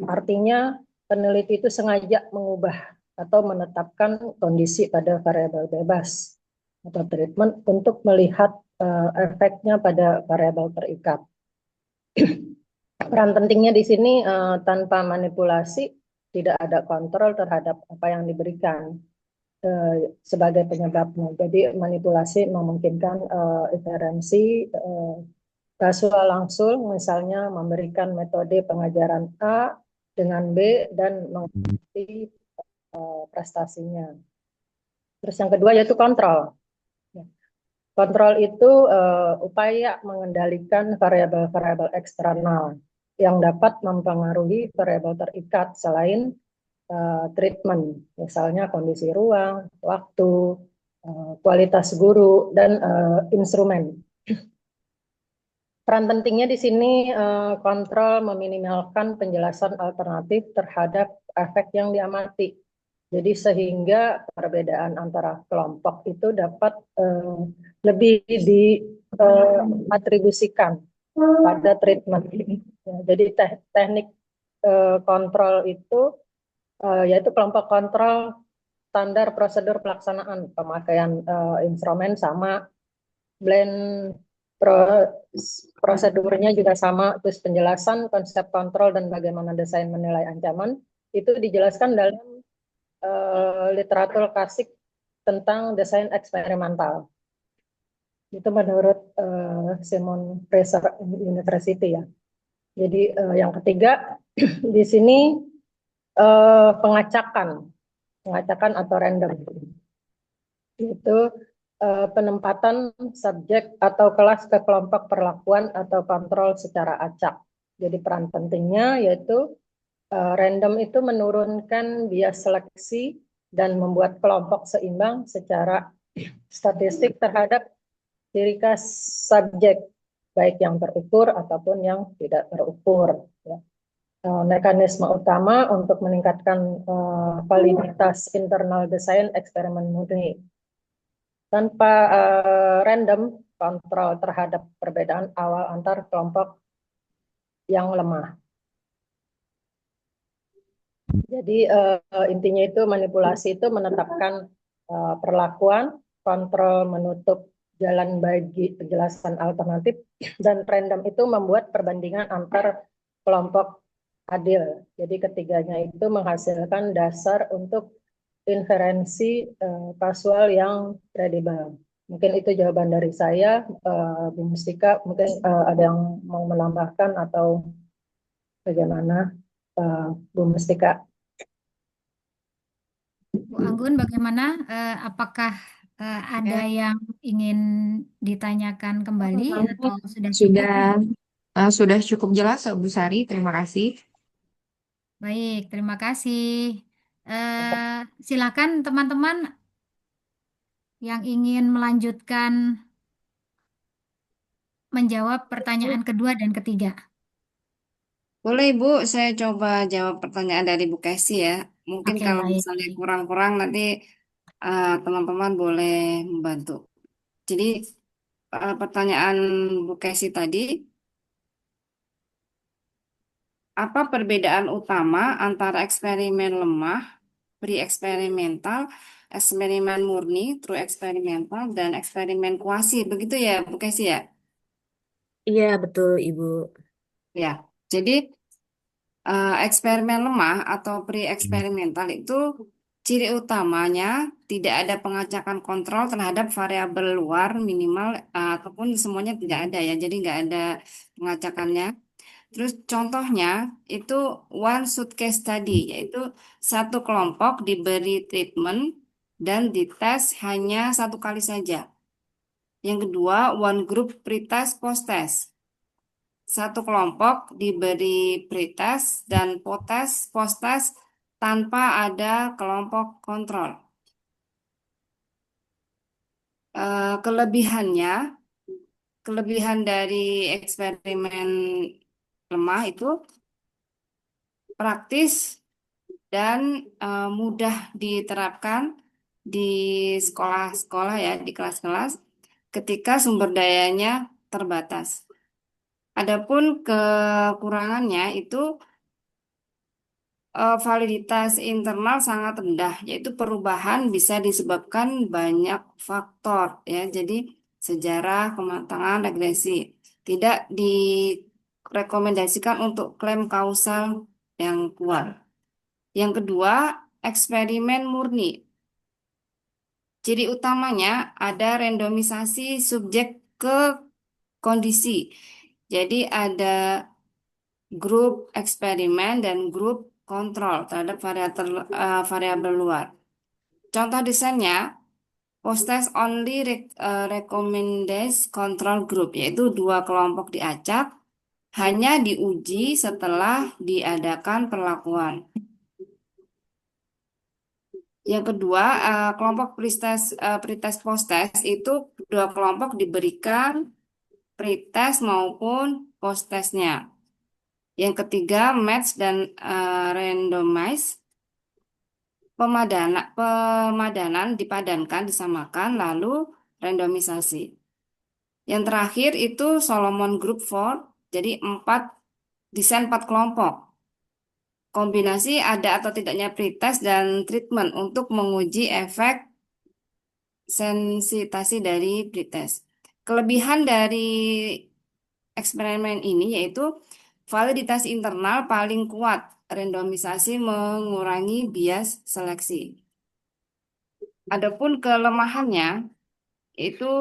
artinya peneliti itu sengaja mengubah atau menetapkan kondisi pada variabel bebas atau treatment untuk melihat efeknya pada variabel terikat. Peran pentingnya di sini tanpa manipulasi tidak ada kontrol terhadap apa yang diberikan sebagai penyebabnya. Jadi manipulasi memungkinkan inferensi kasual langsung, misalnya memberikan metode pengajaran A dengan B dan mengikuti prestasinya. Terus yang kedua yaitu kontrol. Kontrol itu upaya mengendalikan variabel-variabel eksternal yang dapat mempengaruhi variabel terikat selain treatment, misalnya kondisi ruang, waktu, kualitas guru, dan instrumen. Peran pentingnya di sini kontrol meminimalkan penjelasan alternatif terhadap efek yang diamati. Jadi sehingga perbedaan antara kelompok itu dapat lebih diatribusikan pada treatment. Jadi teknik kontrol itu yaitu kelompok kontrol standar prosedur pelaksanaan pemakaian instrumen sama, blend prosedurnya juga sama, terus penjelasan konsep kontrol dan bagaimana desain menilai ancaman itu dijelaskan dalam literatur klasik tentang desain eksperimental. Itu menurut Simon Fraser University ya. Jadi yang ketiga di sini pengacakan atau random. Itu penempatan subjek atau kelas ke kelompok perlakuan atau kontrol secara acak. Jadi peran pentingnya yaitu random itu menurunkan bias seleksi dan membuat kelompok seimbang secara statistik terhadap ciri khas subjek, baik yang terukur ataupun yang tidak terukur. Ya. Mekanisme utama untuk meningkatkan validitas internal desain eksperimen murni. Tanpa random kontrol terhadap perbedaan awal antar kelompok yang lemah. Jadi intinya itu manipulasi itu menetapkan perlakuan, kontrol menutup jalan bagi penjelasan alternatif, dan random itu membuat perbandingan antar kelompok adil. Jadi ketiganya itu menghasilkan dasar untuk inferensi kasual yang kredibel. Mungkin itu jawaban dari saya, Bu Mustika. Mungkin ada yang mau menambahkan atau bagaimana, Bu Mustika? Bu Anggun, bagaimana? Apakah ada yang ingin ditanyakan kembali atau sudah cukup? Sudah cukup jelas, Bu Sari. Terima kasih. Baik, terima kasih. Silakan teman-teman yang ingin melanjutkan menjawab pertanyaan kedua dan ketiga. Boleh Ibu, saya coba jawab pertanyaan dari Bu Kesi ya. Mungkin Oke, kalau baik. misalnya kurang-kurang nanti teman-teman boleh membantu. Jadi pertanyaan Bu Kesi tadi, apa perbedaan utama antara eksperimen lemah, pre-eksperimental, eksperimen murni, true eksperimental, dan eksperimen kuasi? Begitu ya Bu Kesi ya? Iya, betul, Ibu. Ya, jadi eksperimen lemah atau pre-eksperimental itu ciri utamanya tidak ada pengacakan kontrol terhadap variabel luar minimal ataupun semuanya tidak ada ya, jadi nggak ada pengacakannya. Terus contohnya itu one suitcase tadi, yaitu satu kelompok diberi treatment dan dites hanya satu kali saja. Yang kedua, one group pretest post-test. Satu kelompok diberi pretest dan post-test tanpa ada kelompok kontrol. Kelebihannya, kelebihan dari eksperimen lemah itu praktis dan mudah diterapkan di sekolah-sekolah ya, di kelas-kelas ketika sumber dayanya terbatas. Adapun kekurangannya itu validitas internal sangat rendah, yaitu perubahan bisa disebabkan banyak faktor ya. Jadi sejarah, kematangan, regresi tidak direkomendasikan untuk klaim kausal yang kuat. Yang kedua, eksperimen murni. Ciri utamanya ada randomisasi subjek ke kondisi. Jadi ada grup eksperimen dan grup kontrol terhadap variabel luar. Contoh desainnya, post-test only recommended control group, yaitu dua kelompok diacak, hanya diuji setelah diadakan perlakuan. Yang kedua, kelompok pretest post-test itu dua kelompok diberikan pretest maupun post-testnya. Yang ketiga, match dan randomize. Pemadanan dipadankan, disamakan, lalu randomisasi. Yang terakhir itu Solomon Group 4, jadi desain 4 kelompok. Kombinasi ada atau tidaknya pretest dan treatment untuk menguji efek sensitasi dari pretest. Kelebihan dari eksperimen ini yaitu validitas internal paling kuat, randomisasi mengurangi bias seleksi. Adapun kelemahannya itu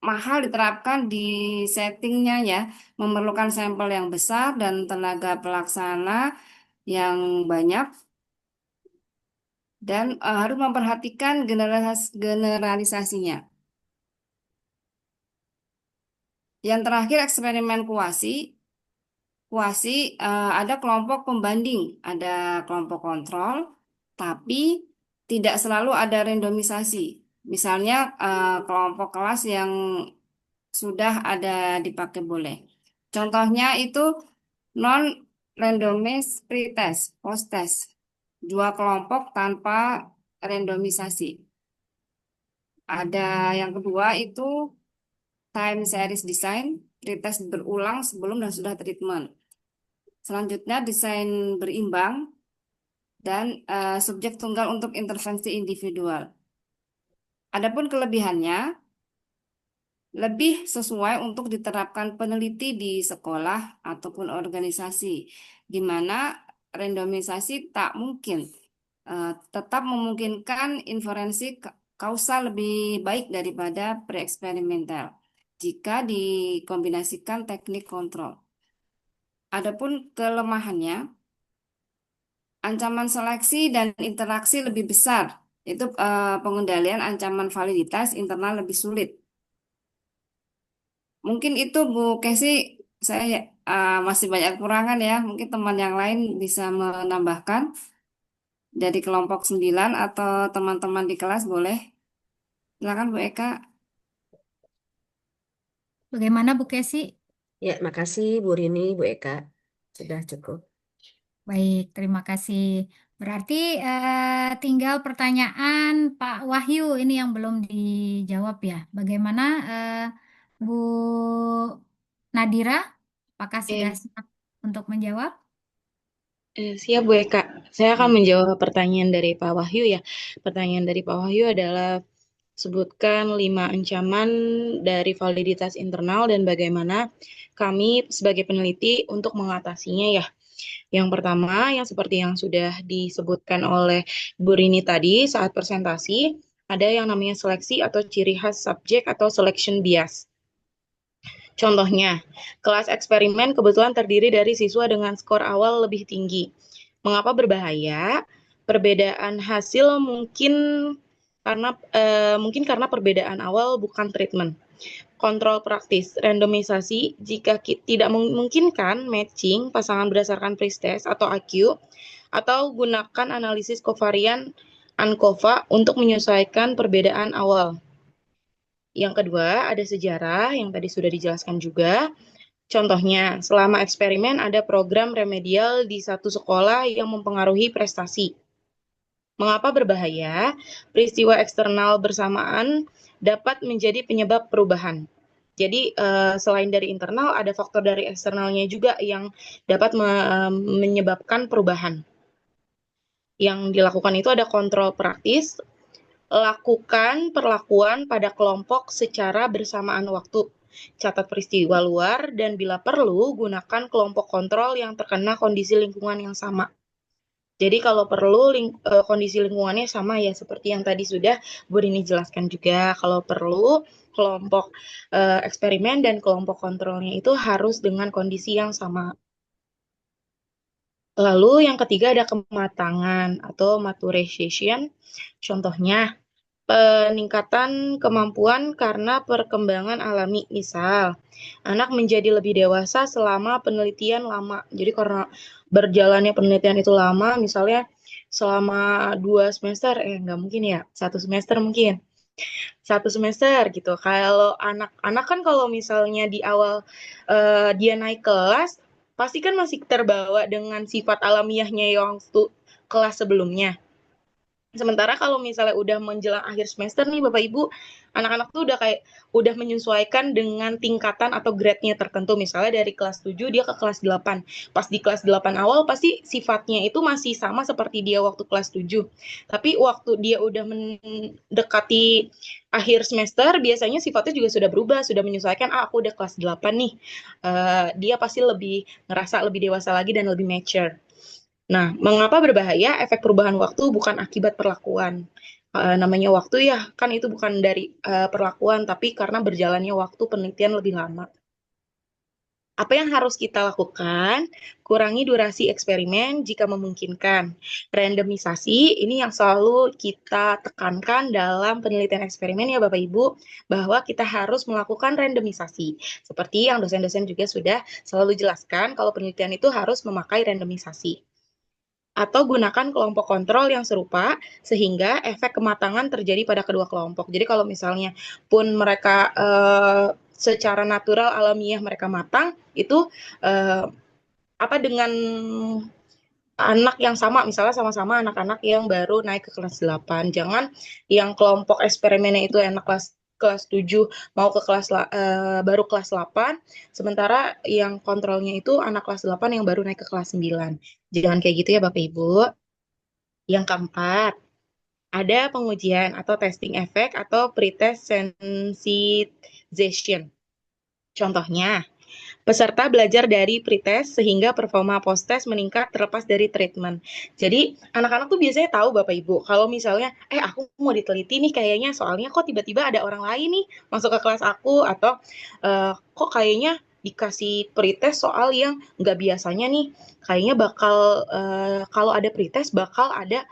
mahal diterapkan di settingnya ya, memerlukan sampel yang besar dan tenaga pelaksana yang banyak dan harus memperhatikan generalisasinya. Yang terakhir eksperimen kuasi. Kuasi ada kelompok pembanding, ada kelompok kontrol, tapi tidak selalu ada randomisasi. Misalnya kelompok kelas yang sudah ada dipakai boleh. Contohnya itu non randomized pretest, post test. Dua kelompok tanpa randomisasi. Ada yang kedua itu time series design, pretest berulang sebelum dan sudah treatment. Selanjutnya desain berimbang, dan subjek tunggal untuk intervensi individual. Adapun kelebihannya, lebih sesuai untuk diterapkan peneliti di sekolah ataupun organisasi, di mana randomisasi tak mungkin, tetap memungkinkan inferensi kausal lebih baik daripada pre-eksperimental jika dikombinasikan teknik kontrol. Adapun kelemahannya, ancaman seleksi dan interaksi lebih besar, itu pengendalian ancaman validitas internal lebih sulit. Mungkin itu Bu Kesi, saya masih banyak kekurangan ya. Mungkin teman yang lain bisa menambahkan dari kelompok 9 atau teman-teman di kelas boleh. Silakan Bu Eka. Bagaimana Bu Kesi? Ya, makasih Bu Rini, Bu Eka. Sudah cukup. Baik, terima kasih. Berarti tinggal pertanyaan Pak Wahyu ini yang belum dijawab ya. Bagaimana Bu Nadira? Apakah sudah Eh, siap untuk menjawab? Siap Bu Eka. Saya akan Baik. menjawab pertanyaan dari Pak Wahyu ya. Pertanyaan dari Pak Wahyu adalah sebutkan 5 ancaman dari validitas internal dan bagaimana kami sebagai peneliti untuk mengatasinya ya. Yang pertama, yang seperti yang sudah disebutkan oleh Bu Rini tadi saat presentasi, ada yang namanya seleksi atau ciri khas subjek atau selection bias. Contohnya, kelas eksperimen kebetulan terdiri dari siswa dengan skor awal lebih tinggi. Mengapa berbahaya? Perbedaan hasil mungkin karena perbedaan awal bukan treatment. Kontrol praktis, randomisasi jika tidak memungkinkan matching pasangan berdasarkan pretest atau AQ, atau gunakan analisis kovarian ANCOVA untuk menyesuaikan perbedaan awal. Yang kedua, ada sejarah yang tadi sudah dijelaskan juga. Contohnya, selama eksperimen ada program remedial di satu sekolah yang mempengaruhi prestasi. Mengapa berbahaya? Peristiwa eksternal bersamaan dapat menjadi penyebab perubahan. Jadi, selain dari internal, ada faktor dari eksternalnya juga yang dapat menyebabkan perubahan. Yang dilakukan itu ada kontrol praktis, lakukan perlakuan pada kelompok secara bersamaan waktu. Catat peristiwa luar dan bila perlu gunakan kelompok kontrol yang terkena kondisi lingkungan yang sama. Jadi kalau perlu kondisi lingkungannya sama ya seperti yang tadi sudah Bu Rini jelaskan juga. Kalau perlu kelompok eksperimen dan kelompok kontrolnya itu harus dengan kondisi yang sama. Lalu yang ketiga ada kematangan atau maturation. Contohnya peningkatan kemampuan karena perkembangan alami. Misal, anak menjadi lebih dewasa selama penelitian lama. Jadi karena berjalannya penelitian itu lama, misalnya selama 2 semester, nggak mungkin ya, 1 semester mungkin. 1 semester gitu. Kalau anak-anak kan kalau misalnya di awal dia naik kelas, pasti kan masih terbawa dengan sifat alamiahnya yang waktu kelas sebelumnya. Sementara kalau misalnya udah menjelang akhir semester nih Bapak Ibu, anak-anak tuh udah menyesuaikan dengan tingkatan atau grade-nya tertentu. Misalnya dari kelas 7 dia ke kelas 8. Pas di kelas 8 awal pasti sifatnya itu masih sama seperti dia waktu kelas 7. Tapi waktu dia udah mendekati akhir semester, biasanya sifatnya juga sudah berubah, sudah menyesuaikan, aku udah kelas 8 nih. Dia pasti ngerasa lebih dewasa lagi dan lebih mature. Nah, mengapa berbahaya? Efek perubahan waktu bukan akibat perlakuan. Namanya waktu ya, kan itu bukan dari perlakuan, tapi karena berjalannya waktu penelitian lebih lama. Apa yang harus kita lakukan? Kurangi durasi eksperimen jika memungkinkan. Randomisasi ini yang selalu kita tekankan dalam penelitian eksperimen ya Bapak Ibu, bahwa kita harus melakukan randomisasi. Seperti yang dosen-dosen juga sudah selalu jelaskan, kalau penelitian itu harus memakai randomisasi. Atau gunakan kelompok kontrol yang serupa sehingga efek kematangan terjadi pada kedua kelompok. Jadi kalau misalnya pun mereka secara natural alamiah mereka matang, itu dengan anak yang sama, misalnya sama-sama anak-anak yang baru naik ke kelas 8. Jangan yang kelompok eksperimennya itu anak kelas 7 mau ke baru kelas 8, sementara yang kontrolnya itu anak kelas 8 yang baru naik ke kelas 9. Jangan kayak gitu ya Bapak Ibu. Yang keempat, ada pengujian atau testing effect atau pretest sensitization. Contohnya, peserta belajar dari pretest sehingga performa post-test meningkat terlepas dari treatment. Jadi, anak-anak tuh biasanya tahu Bapak Ibu, kalau misalnya, aku mau diteliti nih kayaknya, soalnya kok tiba-tiba ada orang lain nih masuk ke kelas aku, atau kok kayaknya dikasih pretest soal yang nggak biasanya nih, kayaknya bakal, kalau ada pretest bakal ada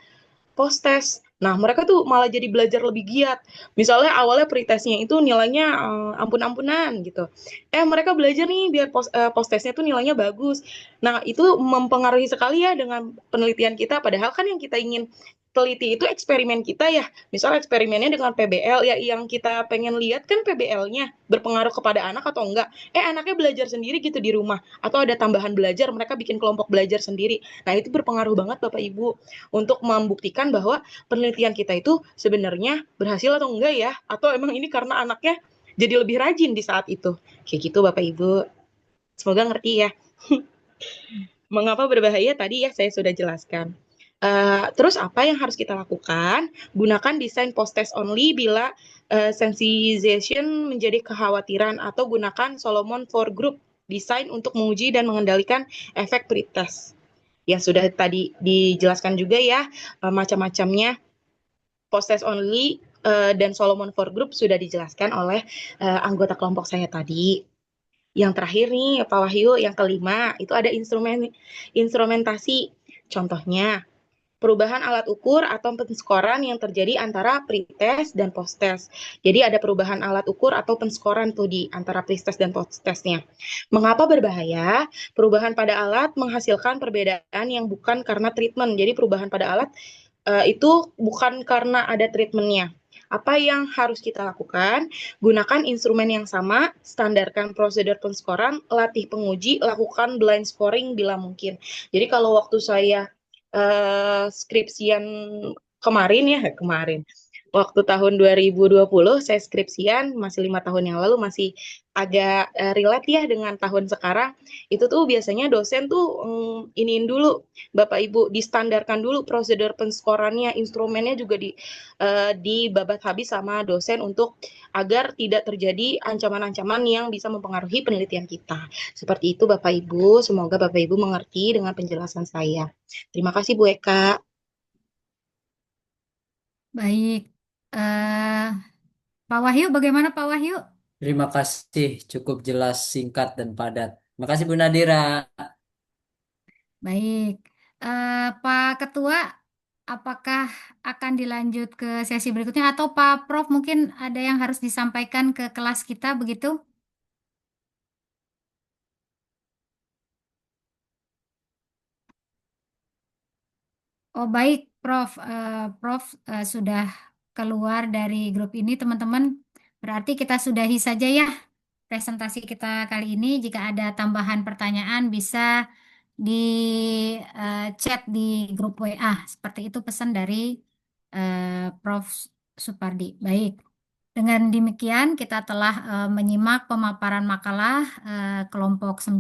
post-test. Nah, mereka tuh malah jadi belajar lebih giat. Misalnya awalnya pretestnya itu nilainya ampun-ampunan gitu. Mereka belajar nih biar post-testnya tuh nilainya bagus. Nah, itu mempengaruhi sekali ya dengan penelitian kita. Padahal kan yang kita ingin teliti itu eksperimen kita ya. Misal eksperimennya dengan PBL ya, yang kita pengen lihat kan PBL-nya berpengaruh kepada anak atau enggak. Anaknya belajar sendiri gitu di rumah. Atau ada tambahan belajar, mereka bikin kelompok belajar sendiri. Nah, itu berpengaruh banget Bapak Ibu untuk membuktikan bahwa penelitian kita itu sebenarnya berhasil atau enggak ya, atau emang ini karena anaknya jadi lebih rajin di saat itu. Kayak gitu Bapak Ibu. Semoga ngerti ya. Mengapa berbahaya tadi ya saya sudah jelaskan. Terus apa yang harus kita lakukan? Gunakan desain post-test only bila sensitization menjadi kekhawatiran, atau gunakan Solomon for Group desain untuk menguji dan mengendalikan efek pretest. Yang sudah tadi dijelaskan juga ya, macam-macamnya. Post-test only dan Solomon for Group sudah dijelaskan oleh anggota kelompok saya tadi. Yang terakhir nih Pak Wahyu, yang kelima, itu ada instrumentasi. Contohnya, perubahan alat ukur atau penskoran yang terjadi antara pretest dan post-test. Jadi ada perubahan alat ukur atau penskoran tuh di antara pretest dan post-testnya. Mengapa berbahaya? Perubahan pada alat menghasilkan perbedaan yang bukan karena treatment. Jadi perubahan pada alat itu bukan karena ada treatmentnya. Apa yang harus kita lakukan? Gunakan instrumen yang sama, standarkan prosedur penskoran, latih penguji, lakukan blind scoring bila mungkin. Jadi kalau waktu saya skripsian kemarin, waktu tahun 2020 saya skripsian, masih 5 tahun yang lalu, masih agak relate ya dengan tahun sekarang. Itu tuh biasanya dosen tuh iniin dulu Bapak Ibu, distandarkan dulu prosedur penskorannya, instrumennya juga dibabat habis sama dosen untuk agar tidak terjadi ancaman-ancaman yang bisa mempengaruhi penelitian kita. Seperti itu Bapak Ibu, semoga Bapak Ibu mengerti dengan penjelasan saya. Terima kasih Bu Eka. Baik. Eh, Pak Wahyu, bagaimana Pak Wahyu? Terima kasih, cukup jelas, singkat, dan padat. Terima kasih Bu Nadira. Baik. Pak Ketua, apakah akan dilanjut ke sesi berikutnya atau Pak Prof mungkin ada yang harus disampaikan ke kelas kita begitu? Oh baik, Prof. Prof sudah keluar dari grup ini, teman-teman. Berarti kita sudahi saja ya presentasi kita kali ini. Jika ada tambahan pertanyaan bisa di chat di grup WA. Seperti itu pesan dari Prof. Supardi. Baik. Dengan demikian kita telah menyimak pemaparan makalah kelompok 9.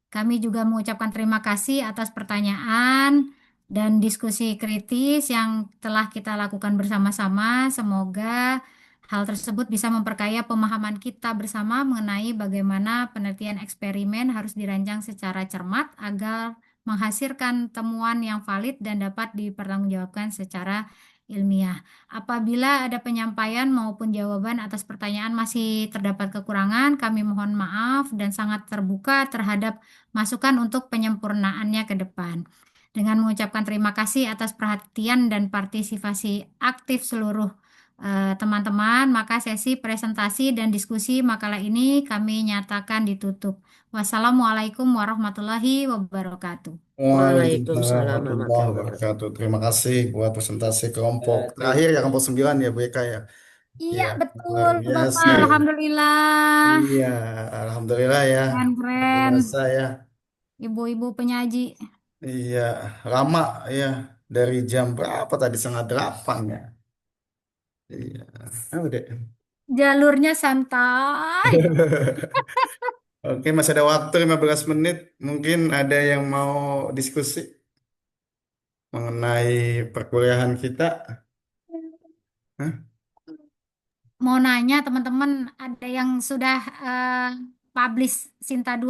Kami juga mengucapkan terima kasih atas pertanyaan dan diskusi kritis yang telah kita lakukan bersama-sama. Semoga hal tersebut bisa memperkaya pemahaman kita bersama mengenai bagaimana penelitian eksperimen harus dirancang secara cermat agar menghasilkan temuan yang valid dan dapat dipertanggungjawabkan secara ilmiah. Apabila ada penyampaian maupun jawaban atas pertanyaan masih terdapat kekurangan, kami mohon maaf dan sangat terbuka terhadap masukan untuk penyempurnaannya ke depan. Dengan mengucapkan terima kasih atas perhatian dan partisipasi aktif seluruh teman-teman, maka sesi presentasi dan diskusi makalah ini kami nyatakan ditutup. Wassalamualaikum warahmatullahi wabarakatuh. Waalaikumsalam Waalaikumsalam warahmatullahi warahmatullahi wabarakatuh. wabarakatuh. Terima kasih buat presentasi kelompok terakhir ya, kelompok 9 ya Bu Eka ya. Iya, Iya, luar betul, biasa Bapak. ya. Alhamdulillah. Iya, alhamdulillah ya. Luar Keren-keren. biasa ya. Ibu-ibu penyaji. Iya, lama ya. Dari jam berapa tadi? Setengah 8 ya. Iya, udah. Jalurnya santai. Oke, masih ada waktu 15 menit. Mungkin ada yang mau diskusi. mengenai perkuliahan kita. Hah? Mau nanya teman-teman, ada yang sudah publish Sinta 2